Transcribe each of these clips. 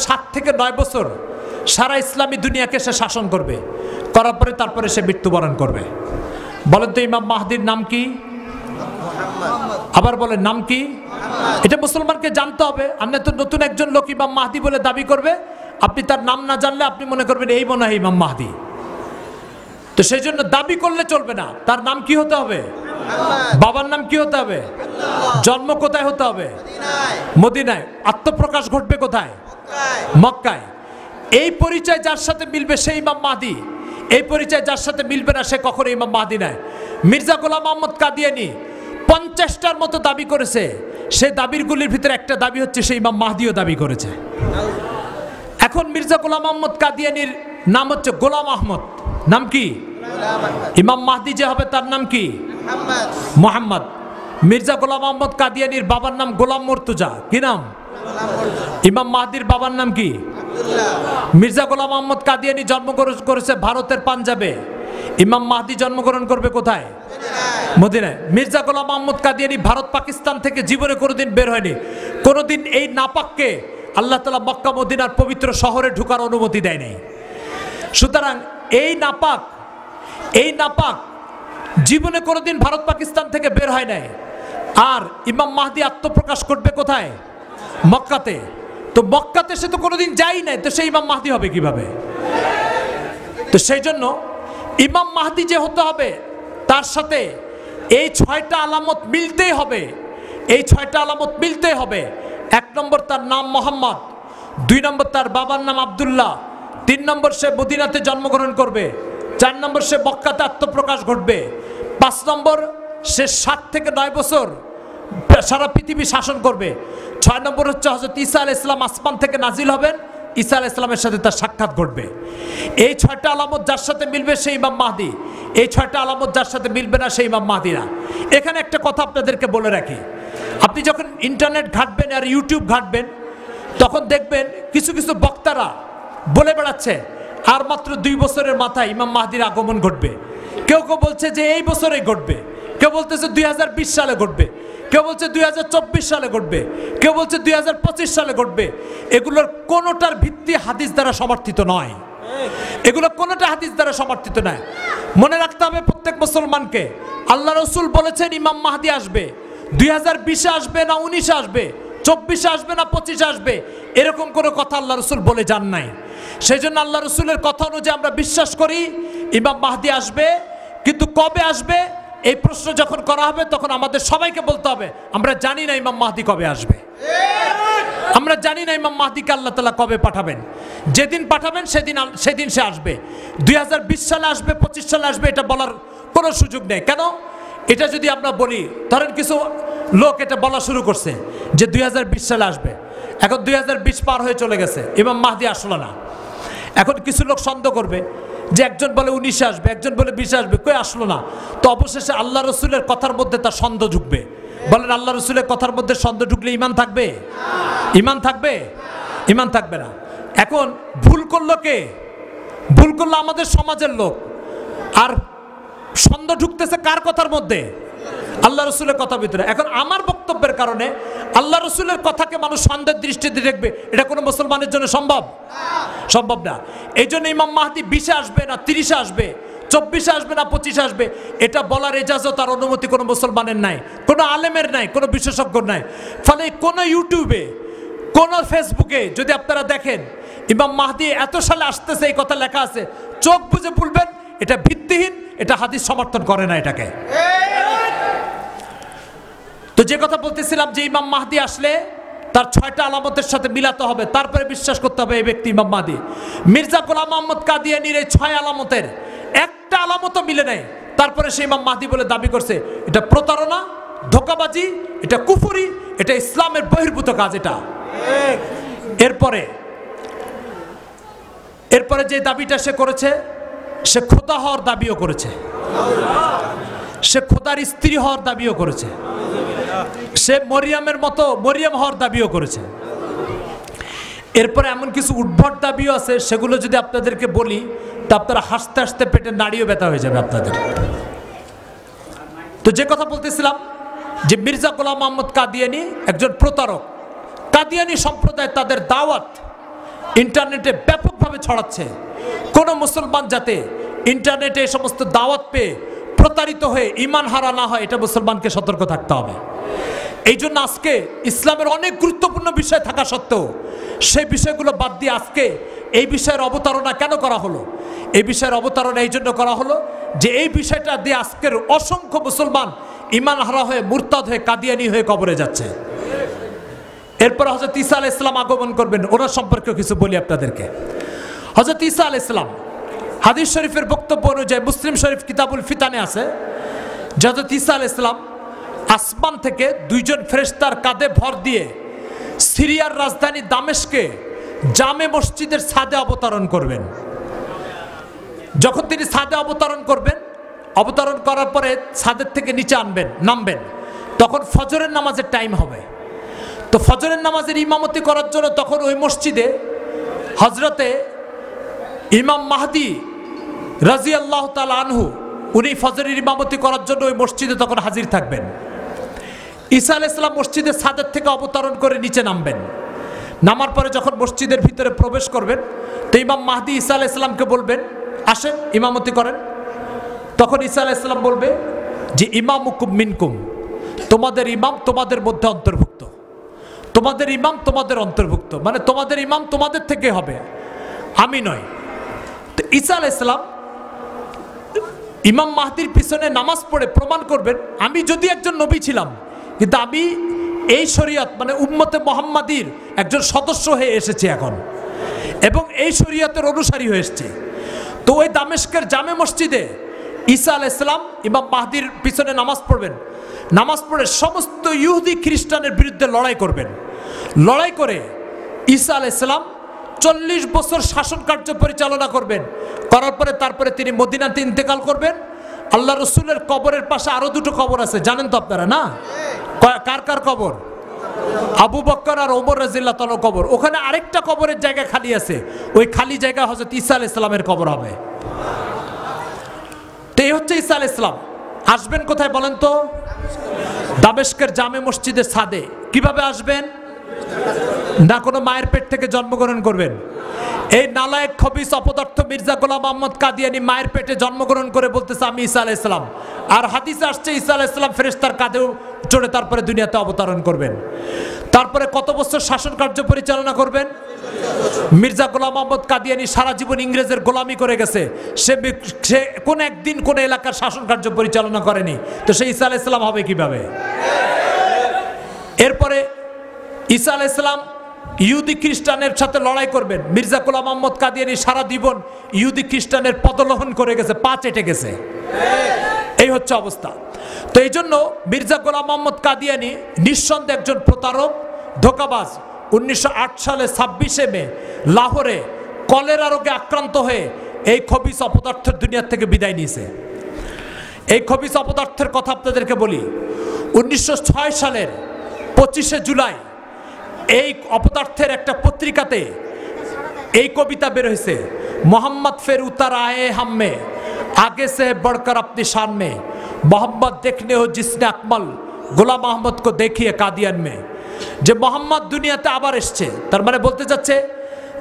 7 থেকে 9 বছর সারা ইসলামী দুনিয়াকে সে শাসন করবে, করার পরে তারপরে সে মৃত্যুবরণ করবে। বলেন তো ইমাম মাহদির নাম কি? আবার বলেন নাম কি? এটা মুসলমানকে জানতে হবে। আপনি তো নতুন একজন লোক ইমাম মাহদি বলে দাবি করবে, আপনি তার নাম না জানলে আপনি মনে করবেন এই মনে হয় ইমাম মাহদি। তো সেই জন্য দাবি করলে চলবে না। তার নাম কি হতে হবে? বাবার নাম কি হতে হবে? জন্ম কোথায় হতে হবে? মদিনায়। আত্মপ্রকাশ ঘটবে কোথায়? মক্কায়। এই পরিচয় যার সাথে মিলবে সেই ইমাম মাহদি, এই পরিচয় যার সাথে মিলবে না সে কখনো ইমাম মাহদি নয়। মির্জা গোলাম আহমদ কাদিয়ানী 50টার মতো দাবি করেছে, সেই দাবিরগুলির ভিতরে একটা দাবি হচ্ছে সেই ইমাম মাহদিও দাবি করেছে। এখন মির্জা গোলাম আহমদ কাদিয়ানীর নাম হচ্ছে গোলাম আহমদ। নাম কি? ইমাম মাহদি যে হবে তার নাম কি? মোহাম্মদ। মির্জা গোলাম আহমদ কাদিয়ানীর বাবার নাম গোলাম মুর্তজা। কি নাম? ইমাম মাহদির বাবার নাম কি? মির্জা গোলাম আহমদ কাদিয়ানী জন্মগ্রহণ করেছে ভারতের পাঞ্জাবে। ইমাম মাহদি জন্মগ্রহণ করবে কোথায়? মদিনায়। মির্জা গোলাম আহমদ কাদিয়ানী ভারত পাকিস্তান থেকে জীবনে কোনোদিন বের হয়নি। কোনোদিন এই নাপাককে আল্লাহ তাআলা মক্কা মদিনার পবিত্র শহরে ঢোকার অনুমতি দেয় নাই। সুতরাং এই নাপাক জীবনে কোনোদিন ভারত পাকিস্তান থেকে বের হয় নাই। আর ইমাম মাহদি আত্মপ্রকাশ করবে কোথায়? মক্কাতে। তো মক্কাতে সে তো কোনোদিন যাই নাই, তো সেই ইমাম মাহদি হবে কিভাবে? তো সেই জন্য ইমাম মাহদি যে হতে হবে তার সাথে এই 6টা আলামত মিলতেই হবে। এই 6টা আলামত মিলতেই হবে। 1 নম্বর তার নাম মোহাম্মদ, 2 নম্বর তার বাবার নাম আব্দুল্লাহ, 3 নম্বর সে মদিনাতে জন্মগ্রহণ করবে, 4 নম্বর সে মক্কাতে আত্মপ্রকাশ ঘটবে, 5 নম্বর সে 7 থেকে 9 বছর সারা পৃথিবী শাসন করবে, 6 নম্বর হচ্ছে হযরত ঈসা আলাইহিস সালাম আসমান থেকে নাজিল হবেন, ঈসা আলাইহিস সালামের সাথে তার সাক্ষাৎ ঘটবে। এই 6টা আলামত যার সাথে মিলবে সেই ইমাম মাহদি, এই 6টা আলামত যার সাথে মিলবে না সেই ইমাম মাহদি না। এখানে একটা কথা আপনাদেরকে বলে রাখি, আপনি যখন ইন্টারনেট ঘাঁটবেন আর ইউটিউব ঘাঁটবেন তখন দেখবেন কিছু কিছু বক্তারা বলে বেড়াচ্ছে আর মাত্র 2 বছরের মাথায় ইমাম মাহদির আগমন ঘটবে। কেউ কেউ বলছে যে এই বছরেই ঘটবে, কেউ বলতেছে 2020 সালে ঘটবে, কেউ বলছে 2024 সালে ঘটবে, কেউ বলছে 2025 সালে ঘটবে। এগুলোর কোনোটার ভিত্তি হাদিস দ্বারা সমর্থিত নয়। এগুলো কোনোটা হাদিস দ্বারা সমর্থিত নয়। মনে রাখতে হবে প্রত্যেক মুসলমানকে, আল্লাহ রসুল বলেছেন ইমাম মাহদি আসবে। 2020-এ আসবে না 19-এ আসবে, 24-এ আসবে না 25-এ আসবে, এরকম কোনো কথা আল্লাহ রসুল বলে যান নাই। সেই জন্য আল্লাহ রসুলের কথা অনুযায়ী আমরা বিশ্বাস করি ইমাম মাহদি আসবে। কিন্তু কবে আসবে এই প্রশ্ন যখন করা হবে তখন আমাদের সবাইকে বলতে হবে আমরা জানি না ইমাম মাহদি কবে আসবে। আমরা জানি না ইমাম মাহদিকে আল্লাহ তাআলা কবে পাঠাবেন। যেদিন পাঠাবেন সেদিন সে আসবে। 2020 সালে আসবে, 25 সালে আসবে, এটা বলার কোনো সুযোগ নেই। কেন? এটা যদি আমরা বলি, ধরেন কিছু লোক এটা বলা শুরু করছে যে 2020 সালে আসবে। এখন 2020 পার হয়ে চলে গেছে, ইমাম মাহদি আসলো না। এখন কিছু লোক সন্দেহ করবে যে একজন বলে 19-এ আসবে, একজন বলে 20-এ আসবে, কই আসলো না। তো অবশেষে আল্লাহ রসুলের কথার মধ্যে তার সন্দেহ ঢুকবে। বলেন আল্লাহ রসুলের কথার মধ্যে সন্দেহ ঢুকলে ইমান থাকবে? ইমান থাকবে? ইমান থাকবে না। এখন ভুল করলো কে? ভুল করলো আমাদের সমাজের লোক। আর সন্দেহ ঢুকতেছে কার কথার মধ্যে? আল্লাহ রসুলের কথার ভিতরে। এখন আমার বক্তব্যের কারণে আল্লাহ রসুলের কথাকে মানুষ সন্দেহের দৃষ্টিতে দেখবে, এটা কোনো মুসলমানের জন্য সম্ভব? সম্ভব না। এই জন্য ইমাম মাহদি 20-এ আসবে না 30-এ আসবে, 24-এ আসবে না 25-এ আসবে, এটা বলার এজাজত আর অনুমতি কোনো মুসলমানের নাই, কোনো আলেমের নাই, কোনো বিশেষজ্ঞর নাই। ফলে কোনো ইউটিউবে, কোনো ফেসবুকে যদি আপনারা দেখেন ইমাম মাহদি এত সালে আসতেছে এই কথা লেখা আছে, চোখ বুজে বলবেন এটা ভিত্তিহীন, এটা হাদিস সমর্থন করে না এটাকে। তো যে কথা বলতেছিলাম যে ইমাম মাহদি আসলে তার 6টা আলামতের সাথে মিলাতে হবে, তারপরে বিশ্বাস করতে হবে এই ব্যক্তি ইমাম মাহদি। মির্জা গোলাম আহমদ কাদিয়ানীর এই 6 আলামতের একটা আলামতও মিলে নেয়, তারপরে সে ইমাম মাহদি বলে দাবি করছে। এটা প্রতারণা, ধোঁকাবাজি, এটা কুফরি, এটা ইসলামের বহির্ভূত কাজ এটা। এরপরে যে দাবিটা সে করেছে, সে খোদা হওয়ার দাবিও করেছে, সে খোদার স্ত্রী হওয়ার দাবিও করেছে, সে মরিয়মের মতো মরিয়ম হওয়ার দাবিও করেছে। এরপরে এমন কিছু উদ্ভট দাবিও আছে, সেগুলো যদি আপনাদেরকে বলি তা আপনারা হাসতে হাসতে পেটে নাড়িও ব্যথা হয়ে যাবে আপনাদের। তো যে কথা বলতেছিলাম যে মির্জা গোলাম আহমদ কাদিয়ানী একজন প্রতারক। কাদিয়ানী সম্প্রদায় তাদের দাওয়াত ইন্টারনেটে ব্যাপকভাবে ছড়াচ্ছে। কোন মুসলমান যাতে ইন্টারনেটে এই সমস্ত দাওয়াত পেয়ে প্রতারিত হয়ে ঈমান হারা না হয়, এটা মুসলমানকে সতর্ক থাকতে হবে। এই জন্য আজকে ইসলামের অনেক গুরুত্বপূর্ণ বিষয় থাকা সত্ত্বেও সেই বিষয়গুলো বাদ দিয়ে আজকে এই বিষয়ের অবতারণা কেন করা হলো? এই বিষয়ের অবতারণা এই জন্য করা হলো যে এই বিষয়টা দিয়ে আজকের অসংখ্য মুসলমান ঈমান হারা হয়ে, মুরতাদ হয়ে, কাদিয়ানি হয়ে কবরে যাচ্ছে। এরপর হযরত ঈসা আলাইহিস সালাম আগমন করবেন, ওনার সম্পর্কে কিছু বলি আপনাদেরকে। হযরত ঈসা আলাইহিস সালাম, হাদিস শরীফের বক্তব্য অনুযায়ী মুসলিম শরীফ কিতাবুল ফিতানে আছে, হযরত ঈসা আলাইহিস সালাম আসমান থেকে দুইজন ফেরেশতার কাঁধে ভর দিয়ে সিরিয়ার রাজধানী দামেস্কে জামে মসজিদের ছাদে অবতরণ করবেন। যখন তিনি ছাদে অবতরণ করবেন, অবতরণ করার পরে ছাদের থেকে নিচে নামবেন, তখন ফজরের নামাজের টাইম হবে। তো ফজরের নামাজের ইমামতি করার জন্য তখন ওই মসজিদে হজরতে ইমাম মাহদি রাদিয়াল্লাহু তাআলা আনহু, উনি ফজরের ইমামতি করার জন্য ওই মসজিদে তখন হাজির থাকবেন। ঈসা আলাইহিস সালাম মসজিদের ছাদের থেকে অবতরণ করে নিচে নামবেন। নামার পরে যখন মসজিদের ভিতরে প্রবেশ করবেন, তো ইমাম মাহদি ঈসা আলাইহিস সালামকে বলবেন, আসেন ইমামতি করেন। তখন ঈসা আলাইহিস সালাম বলবে যে ইমামুকুম মিনকুম, তোমাদের ইমাম তোমাদের মধ্যে অন্তর্ভুক্ত, তোমাদের ইমাম তোমাদের অন্তর্ভুক্ত, মানে তোমাদের ইমাম তোমাদের থেকে হবে, আমি নয়। তো ঈসা আলাইহিস সালাম ইমাম মাহদির পিছনে নামাজ পড়ে প্রমাণ করবেন, আমি যদি একজন নবী ছিলাম, কিন্তু আমি এই শরীয়ত মানে উম্মতে মুহাম্মাদির একজন সদস্য হয়ে এসেছি এখন, এবং এই শরীয়তের অনুসারী হয়ে এসেছি। তো ওই দামেস্কের জামে মসজিদে ঈসা আলাইহিস সালাম ইমাম মাহদির পিছনে নামাজ পড়বেন। নামাজ পড়ে সমস্ত ইহুদি খ্রিস্টানের বিরুদ্ধে লড়াই করবেন। লড়াই করে ঈসা আলাইহিস সালাম 40 বছর শাসন কার্য পরিচালনা করবেন। করার পরে তারপরে তিনি মদিনাতে ইন্তেকাল করবেন। আল্লাহ রসুলের কবরের পাশে আরো দুটো কবর আছে, জানেন তো আপনারা না? কার কার কবর? আবু বকর আর ওমর রাদিয়াল্লাহু তাআলার কবর। ওখানে আরেকটা কবরের জায়গা খালি আছে, ওই খালি জায়গা হযরত ঈসা আলাইহিস সালামের কবর হবে। তো এই হচ্ছে ঈসা আলাইহিস সালাম। আসবেন কোথায় বলেন তো? দামেস্কের জামে মসজিদের ছাদে। কিভাবে আসবেন? না কোনো মায়ের পেট থেকে জন্মগ্রহণ করবেন? এই নালায়েক খবিস অপদার্থ মির্জা গোলাম মোহাম্মদ কাদিয়ানি মায়ের পেটে জন্মগ্রহণ করে বলতেছে আমি ঈসা আলাইহিস সালাম। আর হাদিসে আসছে ঈসা আলাইহিস সালাম ফেরেশতার কাঁধেও চড়ে তারপরে দুনিয়াতে অবতরণ করবেন। তারপরে কত বছর শাসন কার্য পরিচালনা করবেন? মির্জা গোলাম মোহাম্মদ কাদিয়ানি সারা জীবন ইংরেজের গোলামি করে গেছে, সে কোন একদিন কোন এলাকার শাসন কার্য পরিচালনা করেনি, তো সে ঈসা আলাইহিস সালাম হবে কিভাবে? এরপরে ঈসা আলাইহিস সালাম ইহুদি খ্রিস্টানের সাথে লড়াই করবেন। মির্জা গোলাম মোহাম্মদ কাদিয়ানি সারা জীবন ইহুদি খ্রিস্টানের পদলোহন করে গেছে, পা চেটে গেছে। এই হচ্ছে অবস্থা। তো এই জন্য মির্জা গোলাম মোহাম্মদ কাদিয়ানি নিঃসন্দেহে একজন প্রতারক, ধোঁকাবাজ। 1908 সালে 26শে মে লাহোরে কলেরা রোগে আক্রান্ত হয়ে এই খবিস অপদার্থের দুনিয়া থেকে বিদায় নিয়েছে। এই খবিস অপদার্থের কথা আপনাদেরকে বলি। 1906 সালের 25শে জুলাই এই অপদার্থের একটা পত্রিকাতে এই কবিতা বের হয়েছে, মোহাম্মদ ফের উতার আয়ে হাম্মে আগে সে বড়কর আপনি শান মে, মোহাম্মদ দেখনে হো জিসনে আকমল গোলাম আহমদ কো দেখিয়ে কাদিয়ান মে। যে মোহাম্মদ দুনিয়াতে আবার এসছে, তার মানে বলতে যাচ্ছে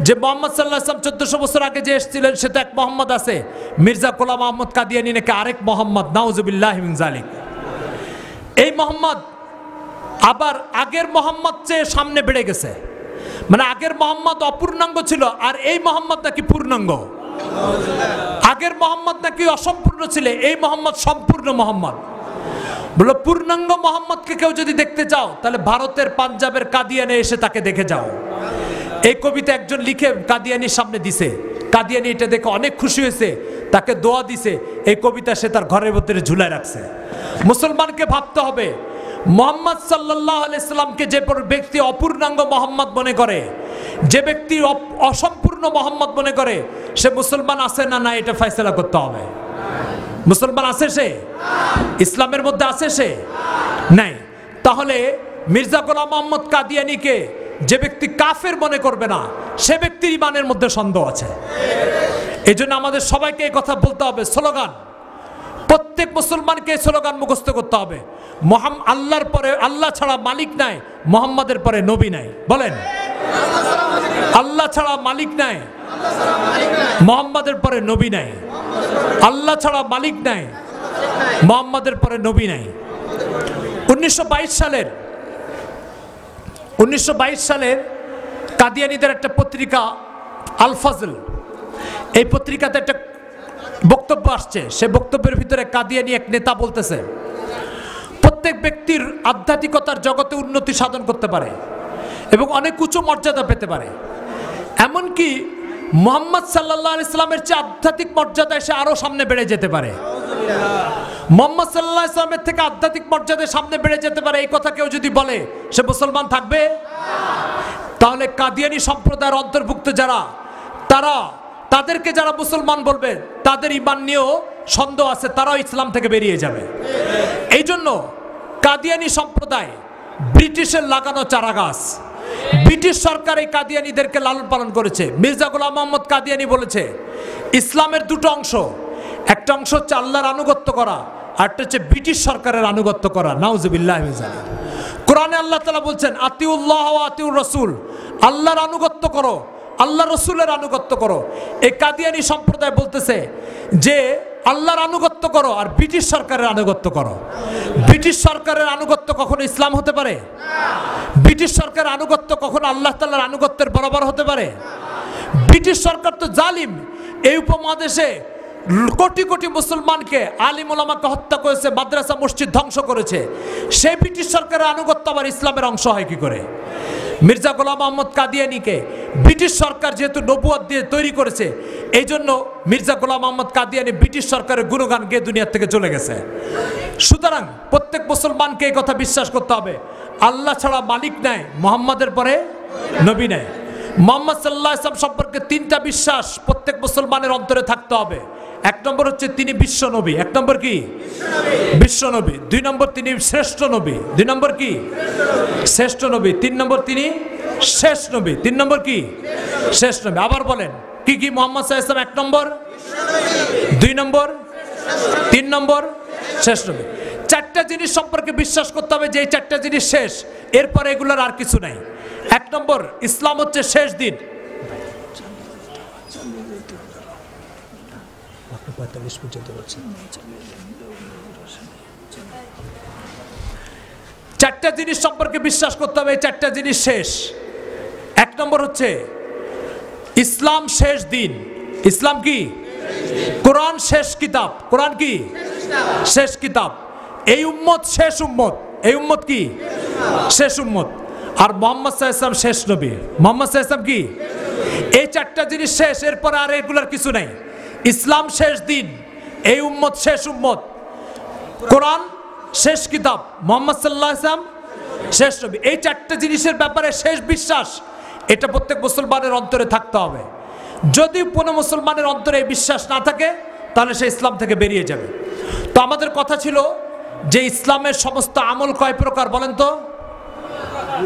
যে মোহাম্মদ সাল্লাল্লাহু আলাইহি ওয়াসাল্লাম 1400 বছর আগে যে এসেছিলেন সে তো এক মোহাম্মদ আছে, মির্জা গোলাম আহমদ কাদিয়ানি নাকি আরেক মোহাম্মদ, নাউজুবিল্লাহি মিন যালিক। এই মোহাম্মদ আবার আগের মোহাম্মদ চেয়ে সামনে বেড়ে গেছে, মানে আগের মোহাম্মদ অপূর্ণাঙ্গ ছিল আর এই মোহাম্মদ নাকি পূর্ণাঙ্গ। আগের মোহাম্মদ নাকি অসম্পূর্ণ ছিল, এই মোহাম্মদ সম্পূর্ণ মোহাম্মদ। বলো পূর্ণাঙ্গ মোহাম্মদকে কেউ যদি দেখতে চাও তাহলে ভারতের পাঞ্জাবের কাদিয়ানে এসে তাকে দেখে যাও। এই কবিতা একজন লিখে কাদিয়ানির সামনে দিছে, কাদিয়ানি এটা দেখে অনেক খুশি হয়েছে, তাকে দোয়া দিছে। এই কবিতা সে তার ঘরের ভিতরে ঝুলায় রাখছে। মুসলমানকে ভাবতে হবে মোহাম্মদ সাল্লাল্লাহু আলাইহি সাল্লামকে যে ব্যক্তি অপূর্ণাঙ্গ মোহাম্মদ মনে করে, যে ব্যক্তি অসম্পূর্ণ মোহাম্মদ মনে করে, সে মুসলমান আছে না না এটা ফয়সালা করতে হবে। মুসলমান আছে সে? ইসলামের মধ্যে আছে সে? নাই। তাহলে মির্জা গোলাম মোহাম্মদ কাদিয়ানিকে যে ব্যক্তি কাফের মনে করবে না, সে ব্যক্তির ইমানের মধ্যে সন্দেহ আছে। এই জন্য আমাদের সবাইকে এই কথা বলতে হবে। স্লোগান, প্রত্যেক মুসলমানকে স্লোগান মুখস্থ করতে হবে, আল্লাহর পরে আল্লাহ ছাড়া মালিক নাই, মোহাম্মদের পরে নবী নাই। বলেন আল্লাহ ছাড়া মালিক নাই, মুহাম্মাদের পরে নবী নাই। আল্লাহ ছাড়া মালিক নাই, মুহাম্মাদের পরে নবী নাই। 1922 সালের কাদিয়ানীদের একটা পত্রিকা আল ফাজল, এই পত্রিকাতে একটা বক্তব্য আসছে। সে বক্তব্যের ভিতরে কাদিয়ানী এক নেতা বলতেছে, প্রত্যেক ব্যক্তির আধ্যাত্মিকতার জগতে উন্নতি সাধন করতে পারে এবং অনেক উচ্চ মর্যাদা পেতে পারে। এমনকি মুহাম্মদ সাল্লাল্লাহু আলাইহি সাল্লামের চেয়ে আধ্যাত্মিক মর্যাদায় সে আরো সামনে বেড়ে যেতে পারে। মুহাম্মদ সাল্লাল্লাহু আলাইহি সাল্লামের থেকে আধ্যাত্মিক মর্যাদায় সামনে বেড়ে যেতে পারে, এই কথা কেউ যদি বলে সে মুসলমান থাকবে? তাহলে কাদিয়ানী সম্প্রদায়ের অন্তর্ভুক্ত যারা, তাদেরকে যারা মুসলমান বলবে তাদের ঈমান নিয়েও সন্দেহ আছে, তারাও ইসলাম থেকে বেরিয়ে যাবে। এই জন্য কাদিয়ানী সম্প্রদায় ব্রিটিশের লাগানো চারাগাছ। ব্রিটিশ সরকার এই কাদিয়ানীদেরকে লালন পালন করেছে। মির্জা গোলাম মোহাম্মদ কাদিয়ানী বলেছে ইসলামের দুটো অংশ, একটা অংশ হচ্ছে আল্লাহর আনুগত্য করা, আরটা হচ্ছে ব্রিটিশ সরকারের আনুগত্য করা। নাউজুবিল্লাহ মিন যালিক। কোরআনে আল্লাহ তাআলা বলছেন আতিউল্লাহ ওয়া আতিউর রাসূল, আল্লাহর আনুগত্য করো, আল্লাহ রসুলের আনুগত্য করো। এই কাদিয়ানী সম্প্রদায় বলতেছে যে আল্লাহর আনুগত্য করো আর ব্রিটিশ সরকারের আনুগত্য করো। ব্রিটিশ সরকারের আনুগত্য কখনো ইসলাম হতে পারে? ব্রিটিশ সরকারের আনুগত্য কখনো আল্লাহ তাআলার আনুগত্যের বরাবর হতে পারে? ব্রিটিশ সরকার তো জালিম। এই উপমহাদেশে কোটি কোটি মুসলমানকে, আলিম ওলামাকে হত্যা করেছে, মাদ্রাসা মসজিদ ধ্বংস করেছে। সেই ব্রিটিশ সরকারের আনুগত্য আবার ইসলামের অংশ হয় কি করে? মির্জা গোলাম মোহাম্মদ কাদিয়ানীকে ব্রিটিশ সরকার যেহেতু নবুয়ত দিয়ে তৈরি করেছে, এই জন্য মির্জা গোলাম মোহাম্মদ কাদিয়ানী ব্রিটিশ সরকারের গুণগান গেয়ে দুনিয়া থেকে চলে গেছে। সুতরাং প্রত্যেক মুসলমানকে এই কথা বিশ্বাস করতে হবে, আল্লাহ ছাড়া মালিক নাই, মুহাম্মাদের পরে নবী নাই। মুহাম্মদ সাল্লাল্লাহু আলাইহি ওয়াসাল্লাম সম্পর্কে তিনটা বিশ্বাস প্রত্যেক মুসলমানের অন্তরে থাকতে হবে। এক নম্বর হচ্ছে তিনি বিশ্ব নবী। এক নম্বর কি? বিশ্ব নবী। দুই নম্বর তিনি শ্রেষ্ঠ নবী। দুই নম্বর কি? শ্রেষ্ঠ নবী। তিন নম্বর তিনি শেষ নবী। তিন নম্বর কি? শেষ নবী। আবার বলেন কি কি? মুহাম্মদ সাল্লাল্লাহু আলাইহি ওয়াসাল্লাম এক নম্বর, দুই নম্বর, তিন নম্বর শেষ নবী। চারটা জিনিস সম্পর্কে বিশ্বাস করতে হবে যে এই চারটা জিনিস শেষ, এরপরে এগুলোর আর কিছু নাই। এক নম্বর, ইসলাম হচ্ছে শেষ দিন। চারটা জিনিস সম্পর্কে বিশ্বাস করতে হবে, চারটা জিনিস শেষ। এক নম্বর হচ্ছে ইসলাম শেষ দিন। ইসলাম কি? কোরআন শেষ কিতাব। কোরআন কি? শেষ কিতাব। এই উম্মত শেষ উম্মত। এই উম্মত কি? শেষ উম্মত। আর মুহাম্মদ সাল্লাল্লাহু আলাইহি ওয়াসাল্লাম শেষ নবী। মুহাম্মদ সাল্লাল্লাহু আলাইহি ওয়াসাল্লাম কি? এই চারটা জিনিস শেষ, এরপরে আর এগুলোর কিছু নাই। ইসলাম শেষ দিন, এই উম্মত শেষ উম্মত, কোরআন শেষ কিতাব, মুহাম্মদ সাল্লাল্লাহু আলাইহি ওয়াসাল্লাম শেষ নবী। এই চারটা জিনিসের ব্যাপারে শেষ বিশ্বাস, এটা প্রত্যেক মুসলমানের অন্তরে থাকতে হবে। যদি কোনো মুসলমানের অন্তরে এই বিশ্বাস না থাকে তাহলে সে ইসলাম থেকে বেরিয়ে যাবে। তো আমাদের কথা ছিল যে ইসলামের সমস্ত আমল কয় প্রকার বলেন তো?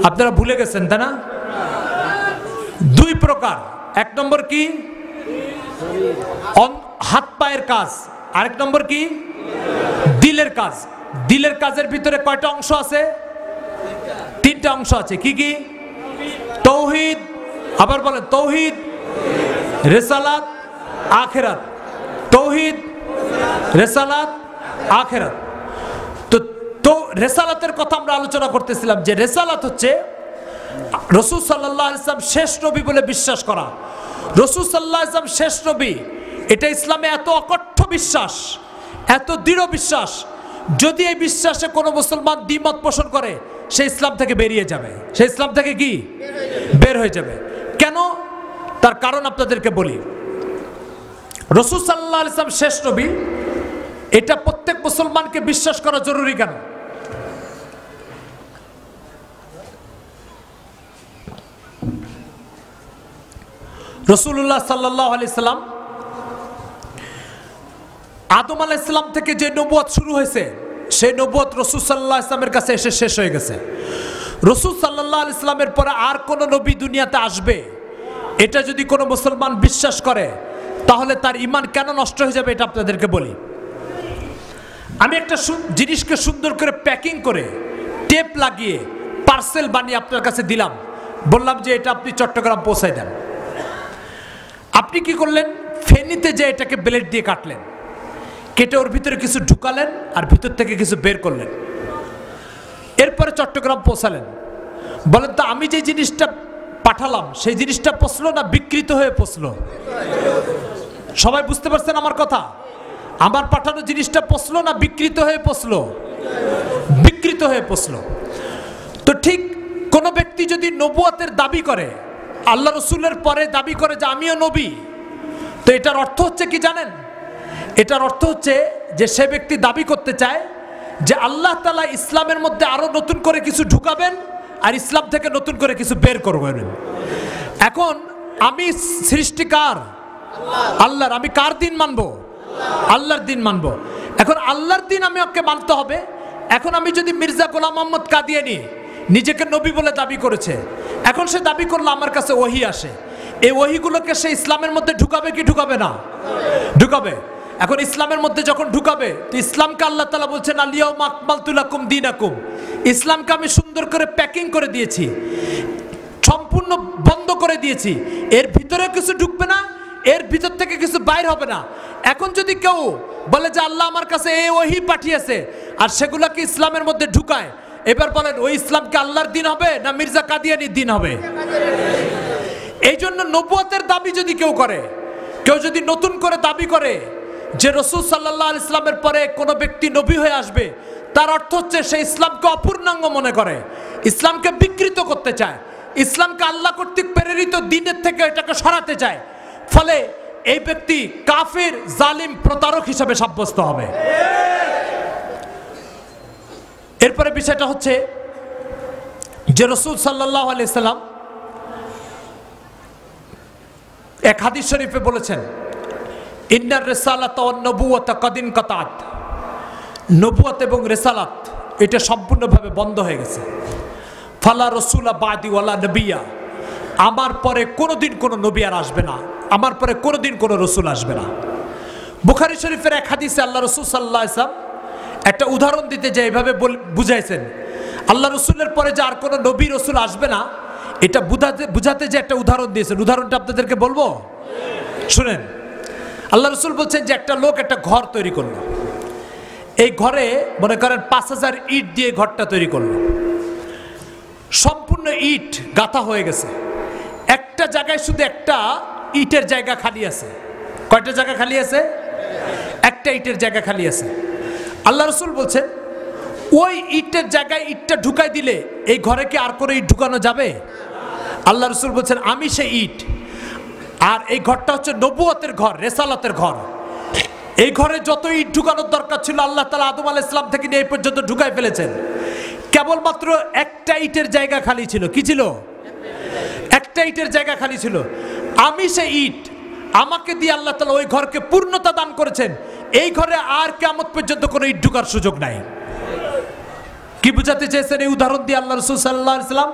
আপনারা ভুলে গেছেন তাই না? দুই প্রকার। এক নম্বর কি? হাত পায়ের কাজ। আরেক নম্বর কি? দিলের কাজ। দিলের কাজের ভিতরে কয়টা অংশ আছে? তিনটা অংশ আছে। কি কি? তৌহিদ, আবার বলেন তৌহিদ, রিসালাত, আখিরাত। তৌহিদ, রিসালাত, আখিরাত। তো রিসালাতের কথা আমরা আলোচনা করতেছিলাম যে রিসালাত হচ্ছে রাসূল সাল্লাল্লাহু আলাইহি ওয়াসাল্লাম শেষ নবী বলে বিশ্বাস করা। রাসূল সাল্লাল্লাহু আলাইহি ওয়াসাল্লাম শেষ নবী, এটা ইসলামে এত অকঠ্য বিশ্বাস, এত দৃঢ় বিশ্বাস, যদি এই বিশ্বাসে কোনো মুসলমান দ্বিমত পোষণ করে সে ইসলাম থেকে বেরিয়ে যাবে। সে ইসলাম থেকে কি? বের হয়ে যাবে। কেন? তার কারণ আপনাদেরকে বলি। রাসূল সাল্লাল্লাহু আলাইহি ওয়াসাল্লাম শেষ নবী, এটা প্রত্যেক মুসলমানকে বিশ্বাস করা জরুরি। কেন? রাসূলুল্লাহ সাল্লাল্লাহু আলাইহি সাল্লাম আদম আলাইহিস সালাম থেকে যে নবুয়ত শুরু হয়েছে সেই নবুয়ত রাসূল সাল্লাল্লাহু আলাইহি সাল্লামের কাছে এসে শেষ হয়ে গেছে। রাসূল সাল্লাল্লাহু আলাইহি সাল্লামের পরে আর কোন নবী দুনিয়াতে আসবে এটা যদি কোনো মুসলমান বিশ্বাস করে তাহলে তার ঈমান কেন নষ্ট হয়ে যাবে এটা আপনাদেরকে বলি। আমি একটা জিনিসকে সুন্দর করে প্যাকিং করে টেপ লাগিয়ে পার্সেল বানিয়ে আপনার কাছে দিলাম, বললাম যে এটা আপনি চট্টগ্রাম পৌঁছায় দেন। আপনি কি করলেন, ফেনীতে যে এটাকে ব্লেড দিয়ে কাটলেন, কেটে ওর ভিতরে কিছু ঢুকালেন আর ভিতর থেকে কিছু বের করলেন, এরপরে চট্টগ্রাম পৌঁছালেন। বলেন তো আমি যে জিনিসটা পাঠালাম সেই জিনিসটা পচলো না বিকৃত হয়ে পচলো? সবাই বুঝতে পারছেন আমার কথা? আমার পাঠানো জিনিসটা পচলো না বিকৃত হয়ে পচলো? বিকৃত হয়ে পচলো। তো ঠিক কোন ব্যক্তি যদি নবুয়তের দাবি করে, আল্লাহ রসুলের পরে দাবি করে যে আমিও নবী, তো এটার অর্থ হচ্ছে কি জানেন? এটার অর্থ হচ্ছে যে সে ব্যক্তি দাবি করতে চায় যে আল্লাহ তাআলা ইসলামের মধ্যে আরো নতুন করে কিছু ঢুকাবেন আর ইসলাম থেকে নতুন করে কিছু বের করবেন। এখন আমি সৃষ্টিকার আল্লাহর, আমি কার দিন মানবো? আল্লাহর দিন মানবো। এখন আল্লাহর দিন আমি ওকে মানতে হবে। এখন আমি যদি মির্জা গোলাম মোহাম্মদ কাদিয়ানী নিজেকে নবী বলে দাবি করেছে, এখন সে দাবি করলো আমার কাছে ওহী আসে, এই ওহীগুলোকে সে ইসলামের মধ্যে ঢুকাবে কি ঢুকাবে না? ঢুকাবে। এখন ইসলামের মধ্যে যখন ঢুকাবে, তো ইসলামকে আল্লাহ তাআলা বলছেন আল-ইয়াউমা আকমালতু লাকুম দীনাকুম, ইসলামকে আমি সুন্দর করে প্যাকিং করে দিয়েছি, সম্পূর্ণ বন্ধ করে দিয়েছি, এর ভিতরে কিছু ঢুকবে না, এর ভিতর থেকে কিছু বাইর হবে না। এখন যদি কেউ বলে যে আল্লাহ আমার কাছে এই ওহী পাঠিয়েছে আর সেগুলোকে ইসলামের মধ্যে ঢুকায়, এবার বলেন ওই ইসলামকে আল্লাহর দিন হবে না মির্জা কাদিয়ানির দিন হবে? এই জন্য নবুয়তের দাবি যদি কেউ করে, কেউ যদি নতুন করে দাবি করে যে রাসূল সাল্লাল্লাহু আলাইহি ওয়াসাল্লামের পরে কোনো ব্যক্তি নবী হয়ে আসবে, তার অর্থ হচ্ছে সে ইসলামকে অপূর্ণাঙ্গ মনে করে, ইসলামকে বিকৃত করতে চায়, ইসলামকে আল্লাহ কর্তৃক প্রেরিত দ্বীনের থেকে এটাকে সরাতে চায়। ফলে এই ব্যক্তি কাফির, জালিম, প্রতারক হিসেবে সাব্যস্ত হবে। এরপরে বিষয়টা হচ্ছে যে রাসূল সাল্লাল্লাহু আলাইহি ওয়াসাল্লাম এক হাদিস শরীফে বলেছেন ইন্নার রিসালাত ওয়ান নবুওয়াত কাদ ইনকাতাত, নবুয়ত এবং রিসালাত এটা সম্পূর্ণভাবে বন্ধ হয়ে গেছে। ফালা রাসূলা বাদি ওয়ালা নবিয়া, আমার পরে কোনোদিন কোনো নবী আর আসবে না, আমার পরে কোনোদিন কোনো রসুল আসবে না। বুখারী শরীফের এক হাদিসে আল্লাহ রসুল সাল্লাল্লাহু আলাইহি ওয়াসাল্লাম একটা উদাহরণ দিতে যে এইভাবে বুঝাইছেন, আল্লাহ রসুলের পরে যে আর কোনো নবী রসুল আসবে না, এটা বুঝাতে যে একটা উদাহরণ দিয়েছেন। উদাহরণটা আপনাদেরকে বলবো, শুনেন। আল্লাহ রসুল বলছেন যে একটা লোক একটা ঘর তৈরি করলো, এই ঘরে মনে করেন 5000 ইট দিয়ে ঘরটা তৈরি করলো, সম্পূর্ণ ইট গাঁথা হয়ে গেছে, একটা জায়গায় শুধু একটা ইটের জায়গা খালি আছে। কয়টা জায়গা খালি আছে? একটা ইটের জায়গা খালি আছে। আল্লাহ রসুল বলছেন ওই ইটের জায়গায় ইটটা ঢুকাই দিলে এই ঘরে কি আর করে ইট ঢুকানো যাবে? আল্লাহ রসুল বলছেন আমি সেই ইট, আর এই ঘরটা হচ্ছে নবুয়তের ঘর, রেসালাতের ঘর। এই ঘরে যত ইট ঢুকানোর দরকার ছিল আল্লাহ তাআলা আদম আলাইহিস সালাম থেকে নিয়ে এই পর্যন্ত ঢুকাই ফেলেছেন। কেবলমাত্র একটা ইটের জায়গা খালি ছিল। কি ছিল? একটা ইটের জায়গা খালি ছিল। আমি সেই ইট, আমাকে দিয়ে আল্লাহ তাআলা ওই ঘরকে পূর্ণতা দান করেছেন। এই ঘরে আর কিয়ামত পর্যন্ত কোনো ইট ঢুকার সুযোগ নাই। কি বুঝাতে চেয়েছেন এই উদাহরণ দিয়ে আল্লাহ রাসূল সাল্লাল্লাহু আলাইহি ওয়াসাল্লাম?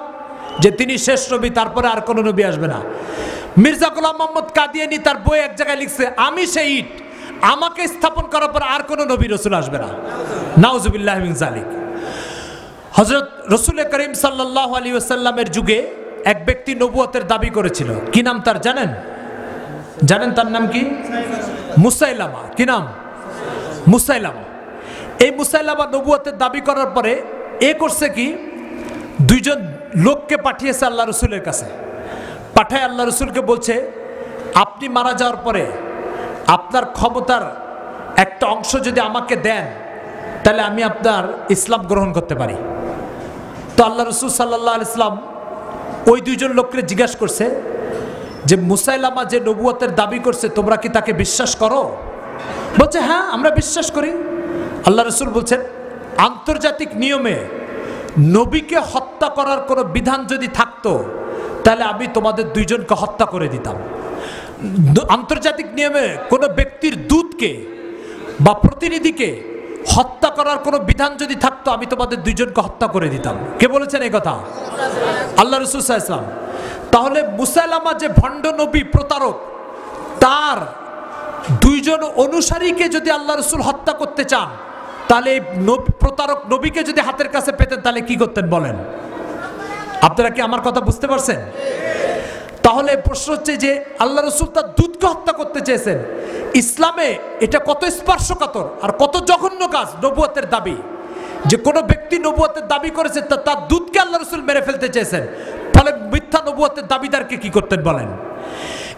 যে তিনি শেষ নবী, তারপরে আর কোনো নবী আসবে না। মির্জা গোলাম মোহাম্মদ কাদিয়ানী তার বই এক জায়গায় লিখছে আমি সেই ইট, আমাকে স্থাপন করার পর আর কোনো নবী রসুল আসবে না। নাউজুবিল্লাহি মিন যালিক। হযরত রাসূল করিম সাল্লাল্লাহু আলাইহি ওয়াসাল্লামের যুগে এক ব্যক্তি নবুয়তের দাবি করেছিল। কি নাম তার জানেন? জানেন তার নাম কি? মুসাইলামা। কি নাম? মুসাইলামা। এই মুসাইলামা নবুয়তের দাবি করার পরে এ করছে কি, দুইজন লোককে পাঠিয়েছে আল্লাহ রসুলের কাছে। পাঠায় আল্লাহ রসুলকে বলছে আপনি মারা যাওয়ার পরে আপনার ক্ষমতার একটা অংশ যদি আমাকে দেন তাহলে আমি আপনার ইসলাম গ্রহণ করতে পারি। তো আল্লাহ রসুল সাল্লাল্লাহু আলাইহি ওয়াসাল্লাম ওই দুইজন লোককে জিজ্ঞাসা করছে যে মুসাইলামা যে নবুয়তের দাবি করছে তোমরা কি তাকে বিশ্বাস করো? বলছে হ্যাঁ আমরা বিশ্বাস করি। আল্লাহ রসুল বলছেন আন্তর্জাতিক নিয়মে নবীকে হত্যা করার কোনো বিধান যদি থাকতো তাহলে আমি তোমাদের দুইজনকে হত্যা করে দিতাম। আন্তর্জাতিক নিয়মে কোনো ব্যক্তির দূতকে বা প্রতিনিধিকে হত্যা করার কোনো বিধান যদি থাকতো আমি তোমাদের দুইজনকে হত্যা করে দিতাম। কে বলেছেন এই কথা? আল্লাহ রাসূল সাল্লাল্লাহু আলাইহি ওয়াসাল্লাম। তাহলে মুসাইলামা যে ভণ্ড নবী, প্রতারক, তার দুইজন অনুসারীকে যদি আল্লাহ রাসূল হত্যা করতে চান তাহলে প্রতারক নবীকে যদি হাতের কাছে পেতেন তাহলে কি করতেন বলেন? আপনারা কি আমার কথা বুঝতে পারছেন? তাহলে প্রশ্ন হচ্ছে যে আল্লাহ রসুল তার দুধকে হত্যা করতে চেয়েছেন, ইসলামে এটা কত স্পর্শকাতর আর কত জঘন্য কাজ নবুয়তের দাবি, যে কোনো ব্যক্তি নবুয়তের দাবি করেছে তার দুধকে আল্লাহ রসুল মেরে ফেলতে চেয়েছেন। ফলে মিথ্যা নবুয়তের দাবিদারকে কি করতেন বলেন?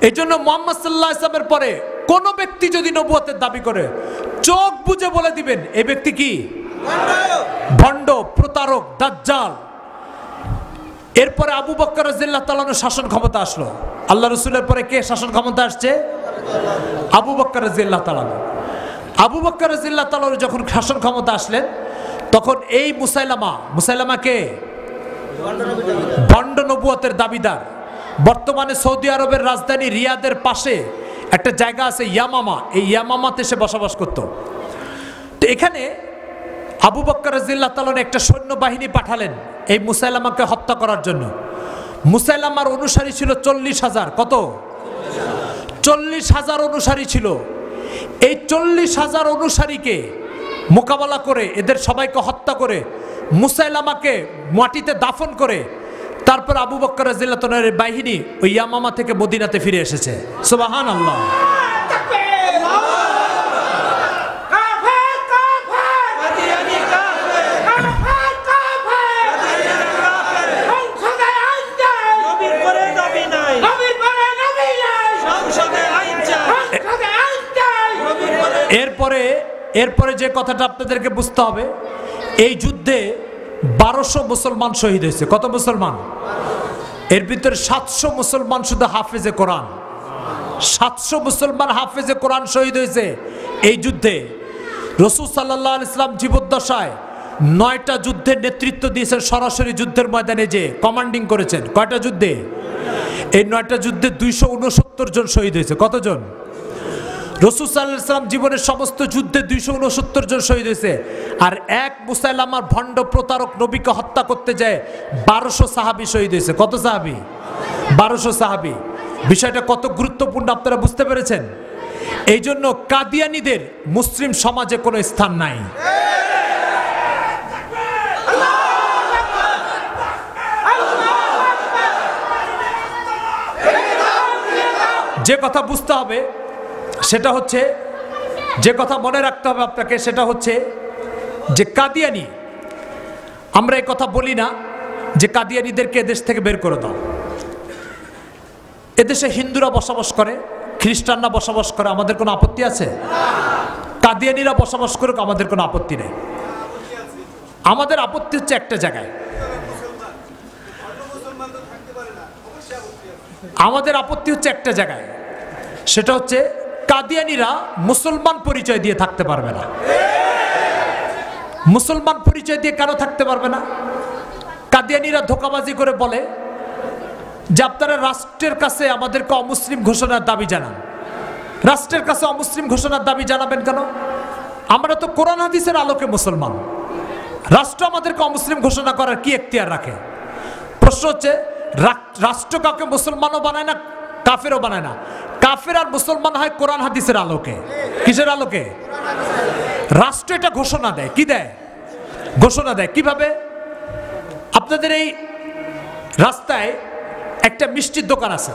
এই জন্য মুহাম্মদ সাল্লাল্লাহু আলাইহি ওয়াসাল্লামের পরে কোনো ব্যক্তি যদি নবুয়তের দাবি করে, চোখ বুজে বলে দিবেন এই ব্যক্তি কি ভণ্ড, প্রতারক, দাজ্জাল। এরপরে আবু বকর রাদিয়াল্লাহু তাআলা আনহু শাসন ক্ষমতা আসলো। আল্লাহ রসুলের পরে কে শাসন ক্ষমতা আসছে? আবু বকর রাদিয়াল্লাহু তাআলা। আবু বকর রাদিয়াল্লাহু তাআলা যখন শাসন ক্ষমতা আসলেন, তখন এই মুসাইলামা কে? ভণ্ড নবুয়তের দাবিদার। বর্তমানে সৌদি আরবের রাজধানী রিয়াদের পাশে একটা জায়গা আছে ইয়ামামা, এই ইয়ামামাতে সে বসবাস করত। তো এখানে আবু বকর রাদিয়াল্লাহু তাআলা একটা সৈন্যবাহিনী পাঠালেন এই মুসাইলামাকে হত্যা করার জন্য। মুসাইলামার অনুসারী ছিল 40,000। কত? 40,000 অনুসারী ছিল। এই 40,000 অনুসারীকে মোকাবেলা করে, এদের সবাইকে হত্যা করে, মুসাইলামাকে মাটিতে দাফন করে, তারপর আবু বকর রাদিয়াল্লাহু তাআলার বাহিনী ওই ইয়ামামা থেকে মদিনাতে ফিরে এসেছে। সুবহানাল্লাহ। এরপরে যে কথাটা আপনাদেরকে বুঝতে হবে, এই যুদ্ধে 1200 মুসলমান শহীদ হয়েছে। কত মুসলমান? এর ভিতরে 700 মুসলমান শুধু হাফেজে কোরআন। 700 মুসলমান হাফেজে কোরআন শহীদ হয়েছে এই যুদ্ধে। রাসূল সাল্লাল্লাহু আলাইহি ওয়াসাল্লাম জীবদ্দশায় 9টা যুদ্ধের নেতৃত্ব দিয়েছেন, সরাসরি যুদ্ধের ময়দানে যে কমান্ডিং করেছেন। কয়টা যুদ্ধে? এই 9টা যুদ্ধে 269 জন শহীদ হয়েছে। কতজন? রাসূল সাল্লাল্লাহু আলাইহি ওয়াসাল্লাম জীবনের সমস্ত যুদ্ধে 269 জন শহীদ হয়েছে। আর এক মুসাইলামার ভণ্ড প্রতারক নবীকে হত্যা করতে যায় 1200 সাহাবী শহীদ হয়েছে। কত সাহাবী? 1200 সাহাবী। বিষয়টা কত গুরুত্বপূর্ণ আপনারা বুঝতে পেরেছেন? এই জন্য কাদিয়ানীদের মুসলিম সমাজে কোনো স্থান নাই। যে কথা বুঝতে হবে সেটা হচ্ছে, যে কথা মনে রাখতে হবে আপনাকে সেটা হচ্ছে যে কাদিয়ানি, আমরা এই কথা বলি না যে কাদিয়ানিদেরকে এদেশ থেকে বের করে দাও। এদেশে হিন্দুরা বসবাস করে, খ্রিস্টানরা বসবাস করে, আমাদের কোনো আপত্তি আছে? কাদিয়ানিরা বসবাস করুক, আমাদের কোনো আপত্তি নেই। আমাদের আপত্তি হচ্ছে একটা জায়গায়, আমাদের আপত্তি হচ্ছে একটা জায়গায়, সেটা হচ্ছে কাদিয়ানীরা মুসলমান পরিচয় দিয়ে থাকতে পারবে না। মুসলমান পরিচয় দিয়ে কেন থাকতে পারবে না? কাদিয়ানীরা ধোঁকাবাজি করে বলে যে আপনারা রাষ্ট্রের কাছে আমাদেরকে অমুসলিম ঘোষণার দাবি জানান। রাষ্ট্রের কাছে অমুসলিম ঘোষণার দাবি জানাবেন কেন? আমরা তো কোরআন হাদিসের আলোকে মুসলমান। রাষ্ট্র আমাদেরকে অমুসলিম ঘোষণা করার কি এখতিয়ার রাখে? প্রশ্ন হচ্ছে, রাষ্ট্র কাউকে মুসলমানও বানায় না, কাফেরও বানায় না। কাফের আর মুসলমান হয় কোরআন হাদিসের আলোকে। কিসের আলোকে? রাষ্ট্র এটা ঘোষণা দেয়। কি দেয়? ঘোষণা দেয়। কিভাবে? আপনাদের এই রাস্তায় একটা মিষ্টির দোকান আছে।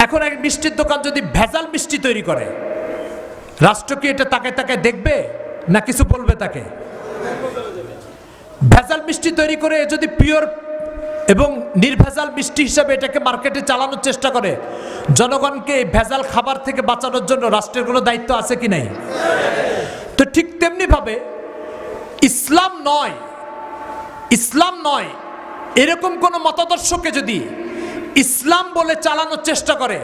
এখন এক মিষ্টির দোকান যদি ভেজাল মিষ্টি তৈরি করে, রাষ্ট্র কি এটা তাকে তাকে দেখবে না কিছু বলবে তাকে? ভেজাল মিষ্টি তৈরি করে যদি পিওর এবং নির্ভেজাল মিষ্টি হিসাবে এটাকে মার্কেটে চালানোর চেষ্টা করে, জনগণকে ভেজাল খাবার থেকে বাঁচানোর জন্য রাষ্ট্রের কোনো দায়িত্ব আছে কি নাই? তো ঠিক তেমনি ভাবে ইসলাম নয় এরকম কোন মতাদর্শকে যদি ইসলাম বলে চালানোর চেষ্টা করে,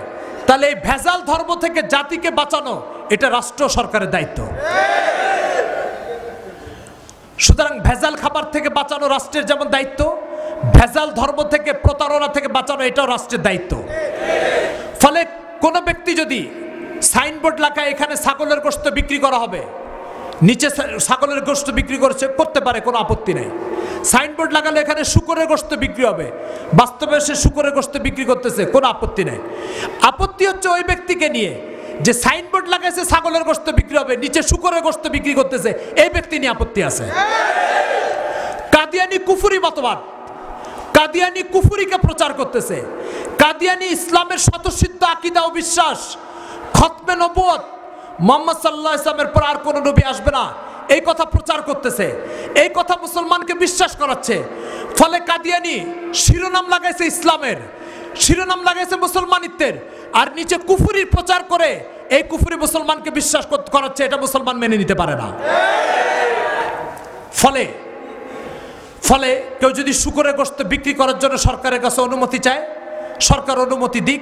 তাহলে এই ভেজাল ধর্ম থেকে জাতিকে বাঁচানো এটা রাষ্ট্র সরকারের দায়িত্ব। সুতরাং ভেজাল খাবার থেকে বাঁচানো রাষ্ট্রের যেমন দায়িত্ব, ভেজাল ধর্ম থেকে, প্রতারণা থেকে বাঁচানো এটাও রাষ্ট্রের দায়িত্ব। ফলে কোনো ব্যক্তি যদি সাইনবোর্ড লাগায় এখানে ছাগলের গোশত বিক্রি করা হবে, নিচে ছাগলের গোশত বিক্রি করতে পারে, কোনো আপত্তি নেই। সাইনবোর্ড লাগালে এখানে শূকরের গোশত বিক্রি হবে, বাস্তবে সে শূকরের গোশত বিক্রি করতেছে, কোনো আপত্তি নেই। আপত্তি হচ্ছে ওই ব্যক্তিকে নিয়ে যে সাইনবোর্ড লাগাইছে ছাগলের গোশত বিক্রি হবে, নিচে শূকরের গোশত বিক্রি করতেছে, এই ব্যক্তি নিয়ে আপত্তি আছে। কাদিয়ানি কুফরি মতবাদ, কাদিয়ানি কুফরিকে প্রচার করতেছে, কাদিয়ানি ইসলামের স্বতঃসিদ্ধ আকীদা ও বিশ্বাস, খতমে নবুয়ত, মুহাম্মদ সাল্লাল্লাহু আলাইহি ওয়াসাল্লামের পর আর কোনো নবী আসবে না, এই কথা প্রচার করতেছে, এই কথা মুসলমানকে বিশ্বাস করাচ্ছে। ফলে কাদিয়ানি শিরোনাম লাগাইছে ইসলামের, শিরোনাম লাগাইছে মুসলমানিত্বের, আর নিচে কুফরির প্রচার করে এই কুফরি মুসলমানকে বিশ্বাস করাচ্ছে, এটা মুসলমান মেনে নিতে পারে না। ফলে ফলে কেউ যদি শুকরের গোশত বিক্রি করার জন্য সরকারের কাছে অনুমতি চায়, সরকার অনুমতি দিক,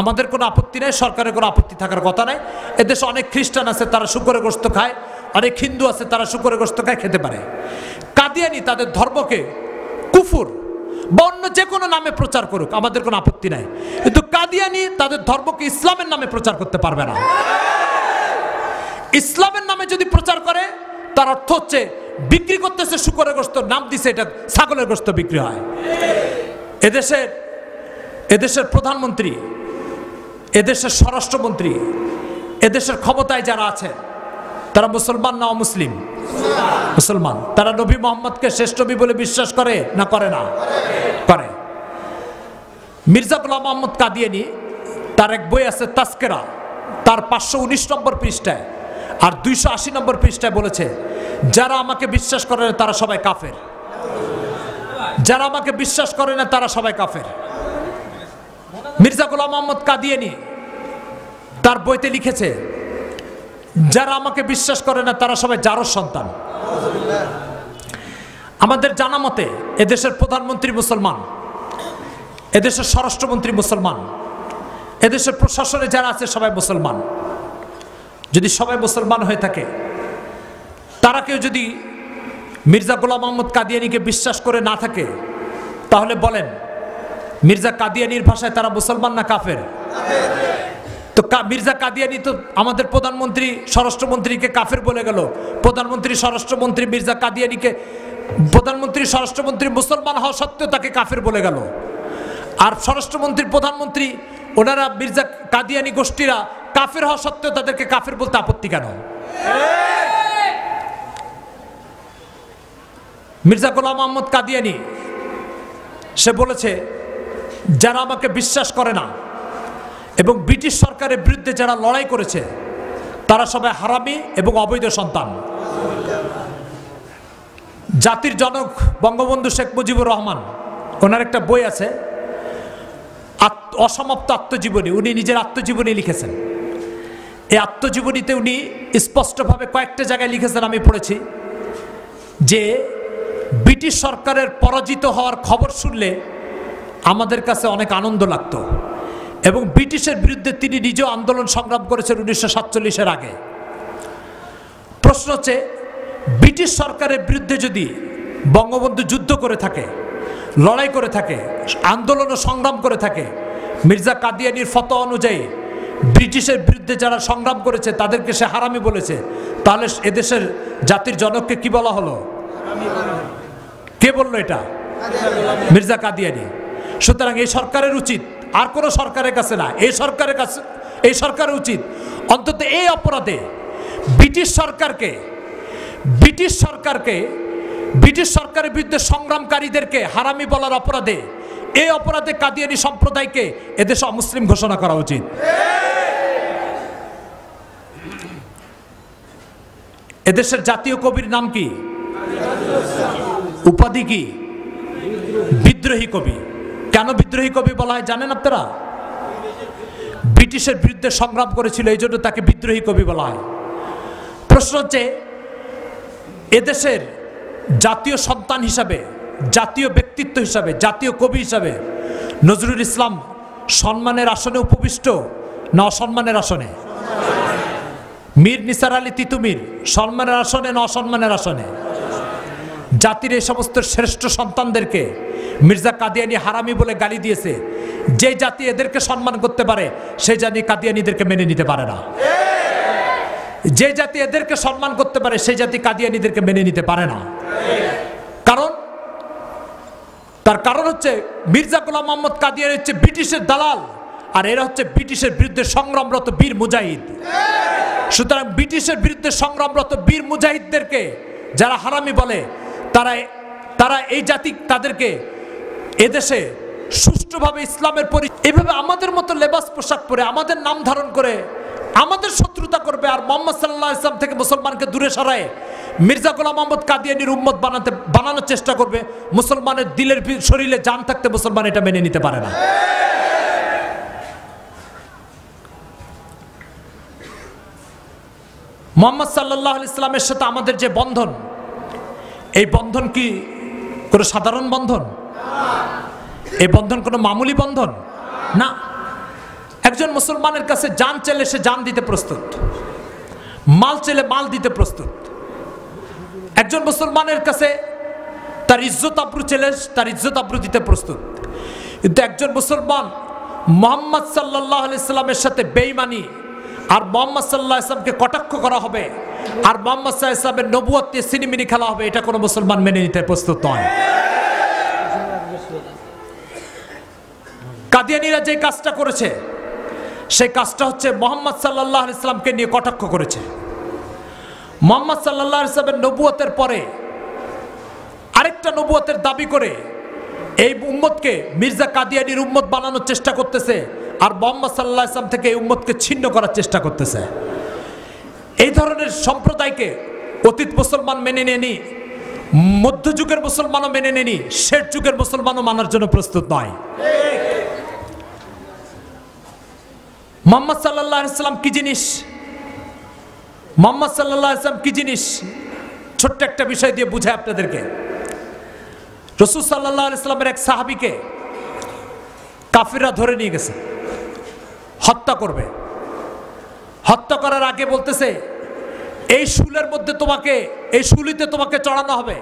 আমাদের কোনো আপত্তি নেই, সরকারের কোনো আপত্তি থাকার কথা নাই। এদেশে অনেক খ্রিস্টান আছে তারা শুকরের গোশত খায়, অনেক হিন্দু আছে তারা শুকরের গোশত খায়, খেতে পারে। কাদিয়ানি তাদের ধর্মকে কুফর বা অন্য যে কোনো নামে প্রচার করুক, আমাদের কোনো আপত্তি নাই, কিন্তু কাদিয়ানি তাদের ধর্মকে ইসলামের নামে প্রচার করতে পারবে না। ইসলামের নামে যদি প্রচার করে তার অর্থ হচ্ছে বিক্রি করতেছে শুকরের গোশত, নাম দিছে এটা ছাগলের গোশত বিক্রি হয়। এদেশের প্রধানমন্ত্রী, এদেশের স্বরাষ্ট্রমন্ত্রী, এদেশের ক্ষমতায় যারা আছে তারা মুসলমান না অমুসলিম? মুসলমান। তারা নবী মোহাম্মদকে শ্রেষ্ঠ নবী বলে বিশ্বাস করে না করে না? করে। মির্জা গোলাম মোহাম্মদ কাদিয়ানি, তার এক বই আছে তাস্কেরা, তার 519 নম্বর পৃষ্ঠায় আর 280 নম্বর পৃষ্ঠায় বলেছে, যারা আমাকে বিশ্বাস করে না তারা সবাই কাফের, যারা আমাকে বিশ্বাস করে না তারা সবাই কাফের। মির্জা গোলাম মোহাম্মদ কাদিয়ানি তার বইতে লিখেছে, যারা আমাকে বিশ্বাস করে না তারা সবাই জারজ সন্তান। আমাদের জানা মতে এদেশের প্রধানমন্ত্রী মুসলমান, এদেশের স্বরাষ্ট্রমন্ত্রী মুসলমান, এদেশের প্রশাসনে যারা আছে সবাই মুসলমান। যদি সবাই মুসলমান হয়ে থাকে, তারা কেউ যদি মির্জা গোলাম মোহাম্মদ কাদিয়ানিকে বিশ্বাস করে না থাকে, তাহলে বলেন মির্জা কাদিয়ানির ভাষায় তারা মুসলমান না কাফের? তো মির্জা কাদিয়ানি তো আমাদের প্রধানমন্ত্রী স্বরাষ্ট্রমন্ত্রীকে কাফের বলে গেল, প্রধানমন্ত্রী স্বরাষ্ট্রমন্ত্রী মির্জা কাদিয়ানিকে, প্রধানমন্ত্রী স্বরাষ্ট্রমন্ত্রী মুসলমান হওয়া সত্ত্বেও তাকে কাফের বলে গেল। আর স্বরাষ্ট্রমন্ত্রী প্রধানমন্ত্রী ওনারা মির্জা কাদিয়ানি গোষ্ঠীরা কাফের হওয়া সত্ত্বেও তাদেরকে কাফের বলতে আপত্তি কেন? মির্জা গোলাম মোহাম্মদ কাদিয়ানি সে বলেছে, যারা আমাকে বিশ্বাস করে না এবং ব্রিটিশ সরকারের বিরুদ্ধে যারা লড়াই করেছে তারা সবাই হারামি এবং অবৈধ সন্তান। জাতির জনক বঙ্গবন্ধু শেখ মুজিবুর রহমান, ওনার একটা বই আছে অসমাপ্ত আত্মজীবনী, উনি নিজের আত্মজীবনী লিখেছেন। এই আত্মজীবনীতে উনি স্পষ্টভাবে কয়েকটা জায়গায় লিখেছেন, আমি পড়েছি, যে ব্রিটিশ সরকারের পরাজিত হওয়ার খবর শুনলে আমাদের কাছে অনেক আনন্দ লাগত এবং ব্রিটিশের বিরুদ্ধে তিনি নিজেও আন্দোলন সংগ্রাম করেছেন 1947-এর আগে। প্রশ্ন হচ্ছে, ব্রিটিশ সরকারের বিরুদ্ধে যদি বঙ্গবন্ধু যুদ্ধ করে থাকে, লড়াই করে থাকে, আন্দোলন ও সংগ্রাম করে থাকে, মির্জা কাদিয়ানির ফতোয়া অনুযায়ী ব্রিটিশের বিরুদ্ধে যারা সংগ্রাম করেছে তাদেরকে সে হারামি বলেছে, তাহলে এদেশের জাতির জনককে কি বলা হলো? কে বললো এটা? মির্জা কাদিয়ানি। সুতরাং এই সরকারের উচিত, আর কোনো সরকারের কাছে না, এই সরকারের কাছে, এই সরকারের উচিত অন্তত এই অপরাধে ব্রিটিশ সরকারের বিরুদ্ধে সংগ্রামকারীদেরকে হারামি বলার অপরাধে, এই অপরাধে কাদিয়ানি সম্প্রদায়কে এদেশে অমুসলিম ঘোষণা করা উচিত। এদেশের জাতীয় কবির নাম কি? উপাধি কি? বিদ্রোহী কবি। কেন বিদ্রোহী কবি বলা হয় জানেন আপনারা? ব্রিটিশের বিরুদ্ধে সংগ্রাম করেছিল, এই জন্য তাকে বিদ্রোহী কবি বলা হয়। প্রশ্ন হচ্ছে, এদেশের জাতীয় সন্তান হিসাবে, জাতীয় ব্যক্তিত্ব হিসাবে, জাতীয় কবি হিসাবে নজরুল ইসলাম সম্মানের আসনে উপবিষ্ট না অসম্মানের আসনে? মীর নিসার আলী তিতুমির সম্মানের আসনে না অসম্মানের আসনে? জাতির এই সমস্ত শ্রেষ্ঠ সন্তানদেরকে মির্জা কাদিয়ানি হারামি বলে গালি দিয়েছে। যে জাতি এদেরকে সম্মান করতে পারে সেই জাতি কাদিয়ানিদেরকে মেনে নিতে পারে না। যে জাতি এদেরকে সম্মান করতে পারে সেই জাতি কাদিয়ানিদেরকে মেনে নিতে পারে না। তার কারণ হচ্ছে মির্জা গোলাম মোহাম্মদ কাদিয়ানি হচ্ছে ব্রিটিশের দালাল, আর এরা হচ্ছে ব্রিটিশের বিরুদ্ধে সংগ্রামরত বীর মুজাহিদ। সুতরাং ব্রিটিশের বিরুদ্ধে সংগ্রামরত বীর মুজাহিদদেরকে যারা হারামি বলে, তারা এই জাতি তাদেরকে এদেশে সুষ্ঠুভাবে ইসলামের এভাবে আমাদের মতো লেবাস পোশাক পরে আমাদের নাম ধারণ করে আমাদের শত্রুতা করবে, আর মুহাম্মদ সাল্লাল্লাহু আলাইহি ওয়াসাল্লাম থেকে মুসলমানকে দূরে সরায় মির্জা গোলাম মোহাম্মদ কাদিয়ানির উম্মত বানানোর চেষ্টা করবে, মুসলমানের দিলের শরীরে জান থাকতে মুসলমান এটা মেনে নিতে পারে না। মুহাম্মদ সাল্লাল্লাহু আলাইহি ওয়াসাল্লামের সাথে আমাদের যে বন্ধন, এই বন্ধন কি কোনো সাধারণ বন্ধন? এই বন্ধন কোনো মামুলি বন্ধন না। একজন মুসলমানের কাছে জান চাইলে সে জান দিতে প্রস্তুত, মাল চাইলে মাল দিতে প্রস্তুত। একজন মুসলমানের কাছে তার ইজ্জত আবরু চাইলে তার ইজ্জত আবরু দিতে প্রস্তুত। কিন্তু একজন মুসলমান মুহাম্মদ সাল্লাল্লাহু আলাইহি ওয়াসাল্লামের সাথে বেঈমানি আর মুহাম্মদ সাল্লাল্লাহু আলাইহি ওয়াসাল্লামকে কটাক্ষ করা হবে আর মুহাম্মদ সাল্লাল্লাহু আলাইহি ওয়াসাল্লামের নবুয়ত নিয়ে সিনেমিনি খেলা হবে, এটা কোনো মুসলমান মেনে নিতে প্রস্তুত নয়। কাদিয়ানীরা যে কাজটা করেছে সেই কাজটা হচ্ছে মুহাম্মদ সাল্লাল্লাহু আলাইহি ওয়াসাল্লামকে নিয়ে কটাক্ষ করেছে। মুহাম্মদ সাল্লাল্লাহু আলাইহি ওয়াসাল্লামের নবুয়তের পরে আরেকটা নবুয়তের দাবি করে এই উম্মতকে মির্জা কাদিয়ানীর উম্মত বানানোর চেষ্টা করতেছে, আর মুহাম্মদ সাল্লাল্লাহু আলাইহি ওয়াসাল্লাম থেকে এই উম্মতকে ছিন্ন করার চেষ্টা করতেছে। এই ধরনের সম্প্রদায়কে অতীত মুসলমান মেনে নেয়নি, মধ্যযুগের মুসলমানও মেনে নেয়নি, শেষ যুগের মুসলমানও মানার জন্য প্রস্তুত নয়। মুহাম্মদ সাল্লাল্লাহু আলাইহি ওয়াসাল্লাম কি জিনিস? মুহাম্মদ সাল্লাল্লাহু আলাইহি ওয়াসাল্লাম কি জিনিস? ছোট্ট একটা বিষয় দিয়ে বুঝাই আপনাদেরকে। রাসূল সাল্লাল্লাহু আলাইহি ওয়াসাল্লামের এক সাহাবীকে কাফিররা ধরে নিয়ে গেছে, হত্যা করবে। হত্যা করার আগে বলতেছে এই শুলের মধ্যে তোমাকে, এই শুলিতে তোমাকে চড়ানো হবে,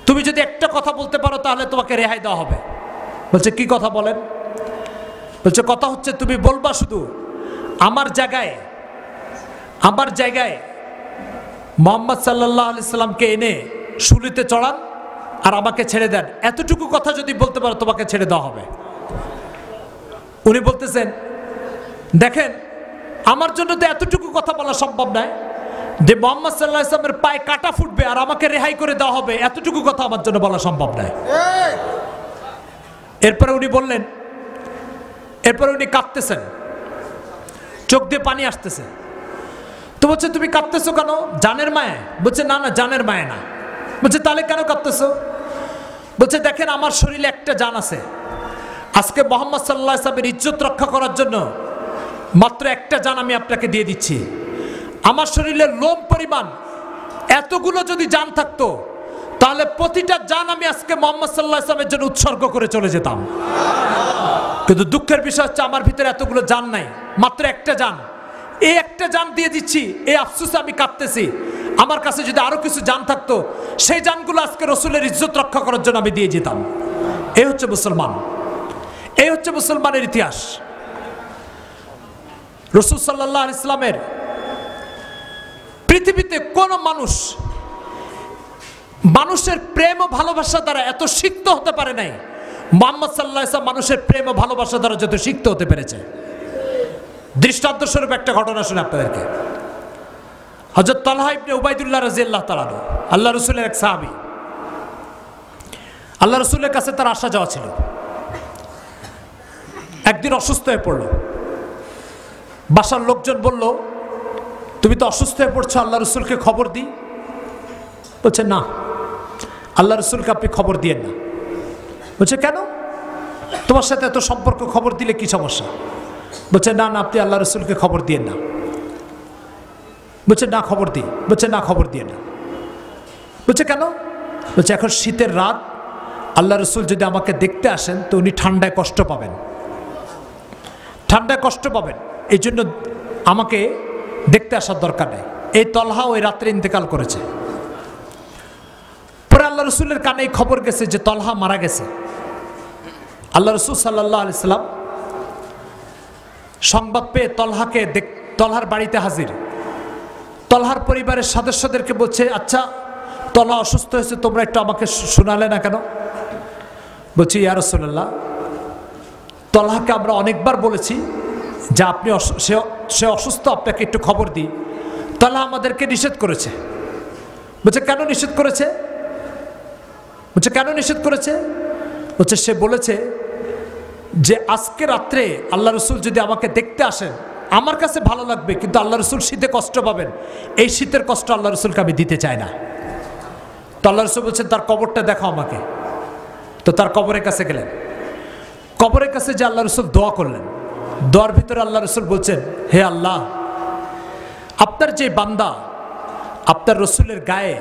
তুমি যদি একটা কথা বলতে পারো তাহলে তোমাকে রেহাই দেওয়া হবে। বলছে কি কথা বলেন? বলছে কথা হচ্ছে তুমি বলবা শুধু আমার জায়গায় মুহাম্মদ সাল্লাল্লাহু আলাইহি ওয়াসাল্লামকে এনে শুলিতে চড়ান আর আমাকে ছেড়ে দেন, এতটুকু কথা যদি বলতে পারো তোমাকে ছেড়ে দেওয়া হবে। উনি বলতেছেন দেখেন আমার জন্য তো এতটুকু কথা বলা সম্ভব নয় যে মুহাম্মদ সাল্লাল্লাহু আলাইহি ওয়াসাল্লামের পায়ে কাটা ফুটবে আর আমাকে রেহাই করে দেওয়া হবে, এতটুকু কথা আমার জন্য বলা সম্ভব নয়। এরপরে উনি কাঁদতেছেন, চোখ দিয়ে পানি আসতেছে। তো বলছে তুমি কাঁদতেছো কেন? জানের মায়া? বলছে না না, জানের মায়া না। বলছে তাহলে কেন কাঁদতেছো? বলছে দেখেন আমার শরীরে একটা জান আছে, আজকে মুহাম্মদ সাল্লাল্লাহু আলাইহি ওয়াসাল্লামের ইজ্জত রক্ষা করার জন্য মাত্র একটা জান আমি আপনাকে দিয়ে দিচ্ছি। আমার শরীরের লোম পরিমাণ এতগুলো যদি জান থাকতো তাহলে প্রতিটা জান আমি আজকে মুহাম্মদ সাল্লাল্লাহু আলাইহি ওয়াসাল্লামের জন্য উৎসর্গ করে চলে যেতাম। কিন্তু দুঃখের বিষয় হচ্ছে আমার ভিতরে এতগুলো জান নাই, মাত্র একটা জান। এই একটা জান দিয়ে দিচ্ছি, এই আফসোসে আমি কাঁদতেছি। আমার কাছে যদি আরো কিছু জান থাকতো সেই জানগুলো আজকে রসুলের ইজ্জত রক্ষা করার জন্য আমি দিয়ে যেতাম। এই হচ্ছে মুসলমান, এই হচ্ছে মুসলমানের ইতিহাস। রাসূল সাল্লাল্লাহু আলাইহি ওয়াসাল্লামের পৃথিবীতে কোন মানুষের প্রেম ও ভালোবাসা দ্বারা এত সিক্ত হতে পারে নাই, মুহাম্মদ সাল্লাল্লাহু আলাইহি ওয়াসাল্লাম মানুষের প্রেম ও ভালোবাসা দ্বারা যত সিক্ত হতে পেরেছে। দৃষ্টান্ত স্বরূপ একটা ঘটনা শুনে আপনাদেরকে। হযরত তালহা ইবনে উবাইদুল্লাহ রাদিয়াল্লাহু তাআলা আল্লাহ রাসূলের এক সাহাবী, আল্লাহ রাসূলের কাছে তার আসা যাওয়া ছিল। একদিন অসুস্থ হয়ে পড়ল। বাসার লোকজন বলল তুমি তো অসুস্থ হয়ে পড়ছো, আল্লাহ রাসূলকে খবর দিই। বলছে না, আল্লাহ রাসূলকে আপনি খবর দিয়েন না। বলছে কেন? তোমার সাথে এত সম্পর্ক, খবর দিলে কি সমস্যা? বলছে না না, আপনি আল্লাহ রাসূলকে খবর দিয়েন না। বলছে না খবর দিই। বলছে না খবর দিয়ে না। বলছে কেন? বলছে এখন শীতের রাত, আল্লাহ রাসূল যদি আমাকে দেখতে আসেন তো উনি ঠান্ডায় কষ্ট পাবেন, এই জন্য আমাকে দেখতে আসার দরকার নেই। এই তলহা ওই রাত্রে ইন্তেকাল করেছে। পরে আল্লাহ রাসূলের কানে এই খবর গেছে যে তলহা মারা গেছে। আল্লাহ রাসূল সাল্লাল্লাহু আলাইহি ওয়াসাল্লাম সংবাদ পেয়ে তলহার বাড়িতে হাজির। তলহার পরিবারের সদস্যদেরকে বলছে আচ্ছা তলহা অসুস্থ হয়েছে, তোমরা একটু আমাকে শোনালে না কেন? বলছি ইয়া রাসূলুল্লাহ, তলহাকে আমরা অনেকবার বলেছি যে আপনি সে অসুস্থ, আপনাকে একটু খবর দিই। তলহা আমাদেরকে নিষেধ করেছে। বলছে কেন নিষেধ করেছে? বলছে কেন নিষেধ করেছে? হচ্ছে সে বলেছে যে আজকে রাত্রে আল্লাহ রসুল যদি আমাকে দেখতে আসেন আমার কাছে ভালো লাগবে, কিন্তু আল্লাহ রসুল শীতে কষ্ট পাবেন, এই শীতের কষ্ট আল্লাহ রসুলকে আমি দিতে চাই না। তো আল্লাহ রসুল বলছেন তার কবরটা দেখাও আমাকে। তো তার কবরের কাছে গেলেন, কবরের কাছে যে আল্লাহ রসুল দোয়া করলেন, দোয়ার ভিতরে আল্লাহ রসুল বলছেন, হে আল্লাহ, আপনার যে বান্দা আপনার রসুলের গায়ে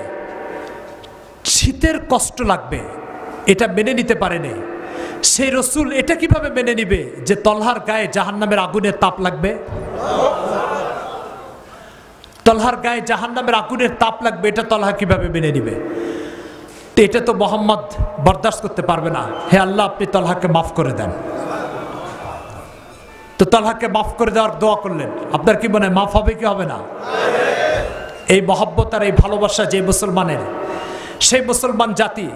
শীতের কষ্ট লাগবে এটা মেনে নিতে পারেনি, সেই রসুল এটা কিভাবে মেনে নিবে যে তলহার গায়ে জাহান্নামের আগুনের তাপ লাগবে? তলহার গায়ে জাহান্নামের আগুনের তাপ লাগবে, এটা তলহা কিভাবে মেনে নিবে? তো এটা তো মোহাম্মদ বরদাস্ত করতে পারবে না। হে আল্লাহ, আপনি তলহাকে মাফ করে দেন। তো তলহাকে মাফ করে দেওয়ার দোয়া করলেন। আপনার কি মনে হয় মাফ হবে কি হবে না? এই মহব্বত আর এই ভালোবাসা যে মুসলমানের, সেই মুসলমান জাতি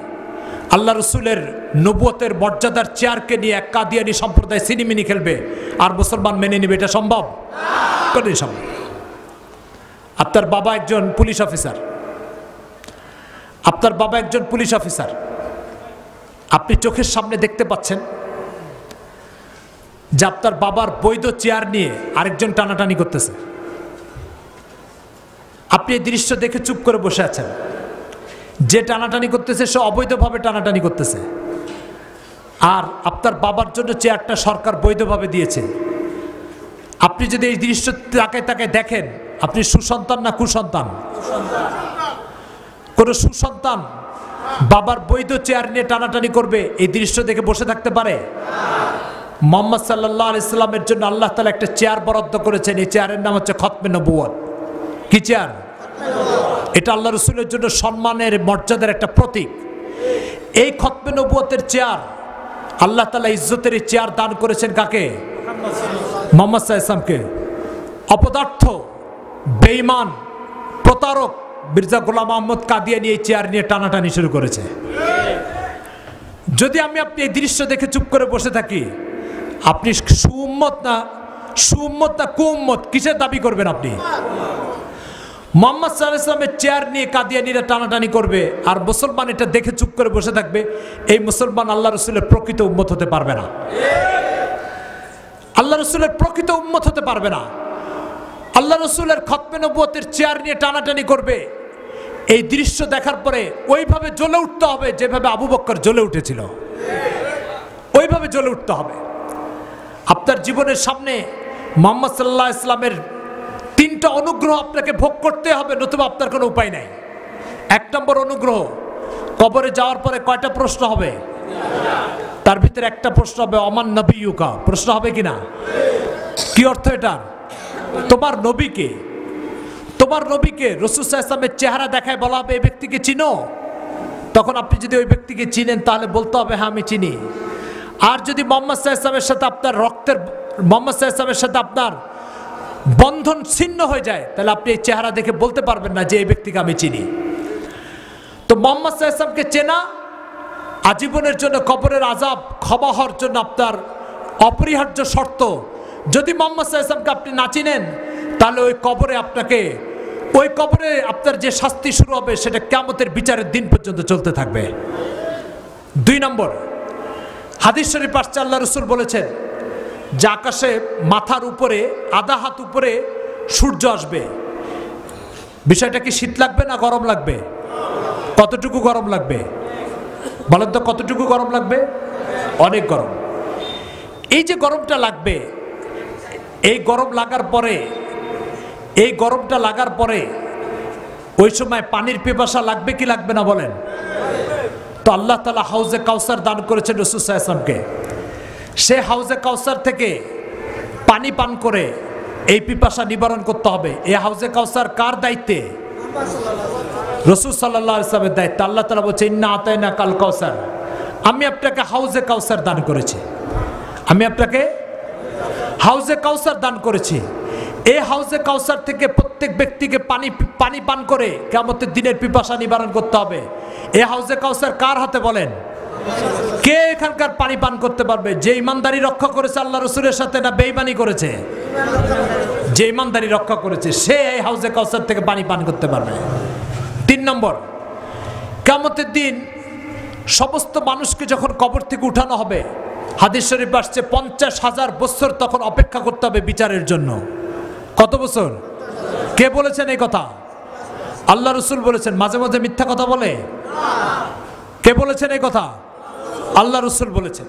আল্লাহ রসুলের নবুয়তের মর্যাদার চেয়ারকে নিয়ে এক কাদিয়ানি সম্প্রদায় সিনেমিনি খেলবে আর মুসলমান মেনে নেবে? এটা সম্ভব? কোনদিন সম্ভব? আপনার বাবা একজন পুলিশ অফিসার, আপনার বাবা একজন পুলিশ অফিসার, আপনি চোখের সামনে দেখতে পাচ্ছেন যে আপনার বাবার বৈধ চেয়ার নিয়ে আরেকজন টানাটানি করতেছে। আপনি এই দৃশ্য দেখে চুপ করে বসে আছেন। যে টানাটানি করতেছে সে অবৈধভাবে টানাটানি করতেছে, আর আপনার বাবার জন্য চেয়ারটা সরকার বৈধভাবে দিয়েছে। আপনি যদি এই দৃশ্য তাকায় তাকায় দেখেন, আপনি সুসন্তান না কুসন্তান? কোন সুসন্তান বাবার বৈধ চেয়ার নিয়ে টানাটানি করবে এই দৃশ্য দেখে বসে থাকতে পারে? মুহাম্মদ সাল্লাল্লাহু আলাইহি সাল্লামের জন্য আল্লাহ তাআলা একটা চেয়ার বরাদ্দ করেছেন। এই চেয়ারের নাম হচ্ছে খতমে নবুয়ত। কি চেয়ার? এটা আল্লাহ রসুলের জন্য সম্মানের মর্যাদার একটা প্রতীক। এই খতমে নবুয়তের চেয়ার আল্লাহ তাআলা ইজ্জতের এই চেয়ার দান করেছেন কাকে? মুহাম্মদ সাল্লাল্লাহু আলাইহি ওয়াসাল্লামকে। অপদার্থ, বেঈমান, প্রতারক মির্জা গোলাম আহমদ কাদিয়ানী এই চেয়ার নিয়ে টানাটানি শুরু করেছে। যদি আমি আপনি এই দৃশ্য দেখে চুপ করে বসে থাকি, আপনি সুউম্মত না কুউম্মত কিসের দাবি করবেন? আপনি মুহাম্মদ সাল্লাল্লাহু আলাইহি ওয়াসাল্লামের চেয়ার নিয়ে কাদিয়ানীরা টানাটানি করবে আর মুসলমান এটা দেখে চুপ করে বসে থাকবে। এই মুসলমান আল্লাহ রসুলের প্রকৃত উম্মত হতে পারবে না। আল্লাহ রসুলের প্রকৃত উম্মত হতে পারবে না। আল্লাহ রসুলের খতমে নবুয়তের চেয়ার নিয়ে টানাটানি করবে। এই দৃশ্য দেখার পরে ওইভাবে জ্বলে উঠতে হবে যেভাবে আবু বকর জ্বলে উঠেছিল, ওইভাবে জ্বলে উঠতে হবে। আপনার জীবনের সামনে মুহাম্মদ সাল্লাল্লাহু আলাইহি ওয়াসাল্লামের তিনটা অনুগ্রহ আপনাকে ভোগ করতে হবে, নতুবা আপনার কোনো উপায় নাই। এক নম্বর অনুগ্রহ, কবরে যাওয়ার পরে কয়টা প্রশ্ন হবে? তার ভিতরে একটা প্রশ্ন হবে অমান নবিয়ুকা। প্রশ্ন হবে কিনা? কি অর্থ এটার? তোমার নবীকে, তোমার নবীকে রাসূল সাল্লাল্লাহু আলাইহি ওয়াসাল্লামের চেহারা দেখায় বলা হবে এই ব্যক্তিকে চিনো। তখন আপনি যদি ওই ব্যক্তিকে চিনেন তাহলে বলতে হবে হ্যাঁ আমি চিনি। আর যদি মুহাম্মদ সাল্লাল্লাহু আলাইহি ওয়াসাল্লামের সাথে আপনার রক্তের, মুহাম্মদ সাল্লাল্লাহু আলাইহি ওয়াসাল্লামের সাথে আপনার বন্ধন ছিন্ন হয়ে যায়, তাহলে আপনি এই চেহারা দেখে বলতে পারবেন না যে এই ব্যক্তিকে আমি চিনি। তো মুহাম্মদ সাল্লাল্লাহু আলাইহি ওয়াসাল্লামকে চেনা আজীবনের জন্য কবরের আযাব ক্ষমা হওয়ার জন্য আপনার অপরিহার্য শর্ত। যদি মুহাম্মদ সাল্লাল্লাহু আলাইহি ওয়াসাল্লামকে আপনি না চিনেন তাহলে ওই কবরে আপনাকে, ওই কবরে আপনার যে শাস্তি শুরু হবে সেটা কিয়ামতের বিচারের দিন পর্যন্ত চলতে থাকবে। দুই নম্বর, হাদিস শরীফ আসছে আল্লাহ রাসূল বলেছেন যে আকাশে মাথার উপরে আধা হাত উপরে সূর্য আসবে। বিষয়টা কি শীত লাগবে না গরম লাগবে? কতটুকু গরম লাগবে বলেন তো? কতটুকু গরম লাগবে? অনেক গরম। এই যে গরমটা লাগবে, এই গরম লাগার পরে, এই গরমটা লাগার পরে ওই সময় পানির পিপাসা লাগবে কি লাগবে না বলেন? তো আল্লাহ তাআলা হাউজে কাউসার দান করেছেন রাসূল সাল্লাল্লাহু আলাইহি ওয়াসাল্লামকে। সে হাউজে কাউসার থেকে পানি পান করে এই পিপাসা নিবারণ করতে হবে। এই হাউজে কাউসার কার দায়িত্বে? রাসূল সাল্লাল্লাহু আলাইহি ওয়াসাল্লামের দায়িত্ব। আল্লাহ তাআলা বলেছেন ইন্না আতাইনা কাল কাউসার, আমি আপনাকে হাউজে কাউসার দান করেছি, আমি আপনাকে হাউজে কাউসার দান করেছি। এই হাউজে কাউসার থেকে প্রত্যেক ব্যক্তিকে পানি পান করে কিয়ামতের দিনের পিপাসা নিবারণ করতে হবে। এই হাউজে কাউসার কার হাতে বলেন? কে এখানকার পানি পান করতে পারবে? যে ইমানদারি রক্ষা করেছে আল্লাহ রসুলের সাথে না বেঈমানি করেছে? যে ইমানদারি রক্ষা করেছে সে এই হাউজে কাউসার থেকে পানি পান করতে পারবে। তিন নম্বর, কিয়ামতের দিন সমস্ত মানুষকে যখন কবর থেকে উঠানো হবে, হাদিস শরীফ আসছে 50,000 বছর তখন অপেক্ষা করতে হবে বিচারের জন্য। কত বছর? কে বলেছেন এই কথা? আল্লাহ রসুল বলেছেন। মাঝে মাঝে মিথ্যা কথা বলে? কে বলেছেন এই কথা? আল্লাহ রসুল বলেছেন।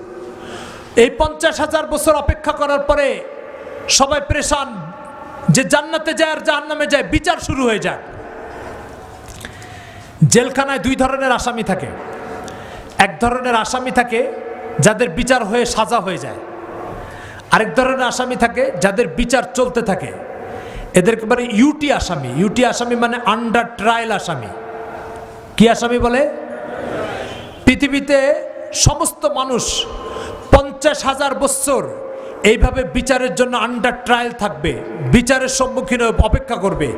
এই 50,000 বছর অপেক্ষা করার পরে সবাই পেরেশান যে জান্নাতে যায় আর জাহান্নামে যায়, বিচার শুরু হয়ে যায়। জেলখানায় দুই ধরনের আসামি থাকে। এক ধরনের আসামি থাকে যাদের বিচার হয়ে সাজা হয়ে যায়, আরেক ধরনের আসামি থাকে যাদের বিচার চলতে থাকে। এদেরকে বলে ইউটি আসামি। ইউটি আসামি মানে আন্ডার ট্রায়াল আসামি। কি আসামি বলে? পৃথিবীতে সমস্ত মানুষ 50,000 বছর এইভাবে বিচারের জন্য আন্ডার ট্রায়াল থাকবে, বিচারের সম্মুখীন অপেক্ষা করবে।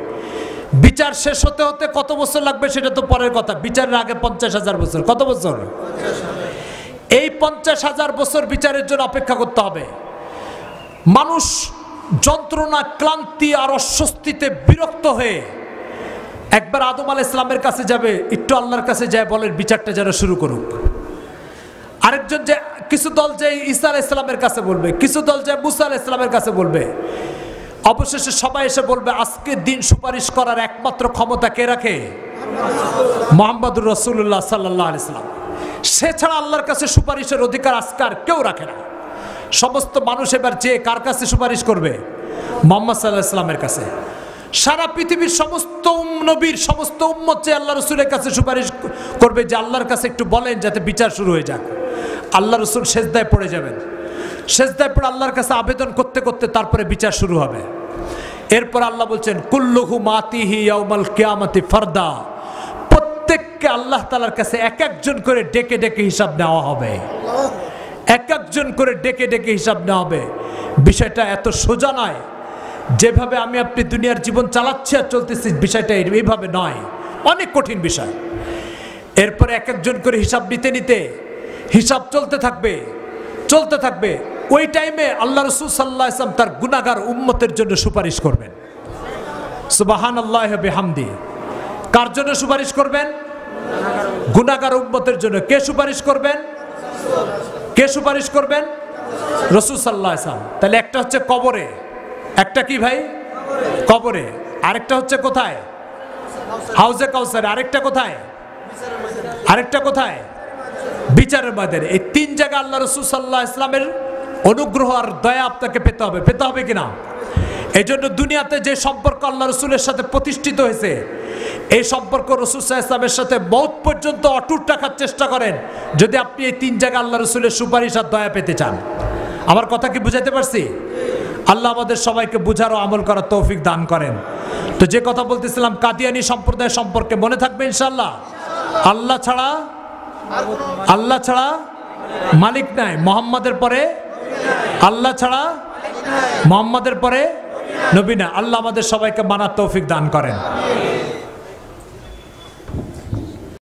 বিচার শেষ হতে হতে কত বছর লাগবে সেটা তো পরের কথা, বিচারের আগে 50,000 বছর। কত বছর? এই 50,000 বছর বিচারের জন্য অপেক্ষা করতে হবে। মানুষ যন্ত্রণা, ক্লান্তি আর অস্বস্তিতে বিরক্ত হয়ে একবার আদম আলাইহিস সালামের কাছে যাবে, একটু আল্লাহর কাছে যায় বলেন বিচারটা যেন শুরু করুক। আরেকজন যে কিছু দল যে ঈসা আলাইহিস সালামের কাছে বলবে, কিছু দল যে মুসা আলাইহিস সালামের কাছে বলবে। অবশেষে সবাই এসে বলবে আজকের দিন সুপারিশ করার একমাত্র ক্ষমতা কে রাখে? মুহাম্মদুর রাসূলুল্লাহ সাল্লাল্লাহু আলাইহি সাল্লাম। সে ছাড়া আল্লাহর কাছে সুপারিশের অধিকার আজকার কেউ রাখে না। সমস্ত মানুষ এবার যে কার কাছে সুপারিশ করবে? মুহাম্মদ সাল্লাল্লাহু আলাইহি সাল্লামের কাছে। সারা পৃথিবীর সমস্ত নবীর সমস্ত উম্মত যে আল্লাহ রসুলের কাছে সুপারিশ করবে যে আল্লাহর কাছে একটু বলেন যাতে বিচার শুরু হয়ে যাক। আল্লাহ রসুল সেজদায় পড়ে যাবেন। সেজদায় পড়ে আল্লাহর কাছে আবেদন করতে করতে তারপরে বিচার শুরু হবে। এরপর আল্লাহ বলছেন কুল্লুহু মাতিহি ইয়াউমাল কিয়ামাতি ফারদা। প্রত্যেককে আল্লাহ তাআলার কাছে এক একজন করে ডেকে ডেকে হিসাব নেওয়া হবে। এক একজন করে ডেকে ডেকে হিসাব নেওয়া হবে। বিষয়টা এত সোজা নয় যেভাবে আমি আপনি দুনিয়ার জীবন চালাচ্ছি আর চলতেছি, বিষয়টা এইভাবে নয়, অনেক কঠিন বিষয়। এরপরে এক একজন করে হিসাব নিতে নিতে হিসাব চলতে থাকবে চলতে থাকবে। ওই টাইমে আল্লাহ রাসূল সাল্লাল্লাহু আলাইহি ওয়াসাল্লাম তার গুনাহগার উম্মতের জন্য সুপারিশ করবেন। সুবহানাল্লাহি ওয়া বিহামদি। কার জন্য সুপারিশ করবেন? গুনাহগার উম্মতের জন্য। কে সুপারিশ করবেন? কে সুপারিশ করবেন? রাসূল সাল্লাল্লাহু আলাইহি ওয়াসাল্লাম। তাহলে একটা হচ্ছে কবরে, একটা কি ভাই? কবরে। আরেকটা হচ্ছে কোথায়? হাউজে কাউসার। আরেকটা কোথায়? আরেকটা কোথায়? বিচারের ময়দানে। এই তিন জায়গা আল্লাহ রাসূল সাল্লাল্লাহু আলাইহি ওয়াসাল্লামের অনুগ্রহ আর দয়া আপনাকে পেতে হবে। পেতে হবে কিনা? এই জন্য দুনিয়াতে যে সম্পর্ক আল্লাহ রসুলের সাথে প্রতিষ্ঠিত হয়েছে, এই সম্পর্ক রাসূল সাল্লাল্লাহু আলাইহি ওয়াসাল্লামের সাথে মওত পর্যন্ত অটুট রাখার চেষ্টা করেন, যদি আপনি এই তিন জায়গা আল্লাহ রসুলের সুপারিশ আর দয়া পেতে চান। আমার কথা কি বুঝাইতে পারছি? আল্লাহ আমাদের সবাইকে বুঝার ও আমল করার তৌফিক দান করেন। তো যে কথা বলতেছিলাম কাদিয়ানী সম্প্রদায় সম্পর্কে মনে থাকবে ইনশাআল্লাহ। আল্লাহ ছাড়া মালিক নাই। মুহাম্মাদের পরে আল্লাহ ছাড়া, মুহাম্মাদের পরে নবী না। আল্লাহ আমাদের সবাইকে মানার তৌফিক দান করেন।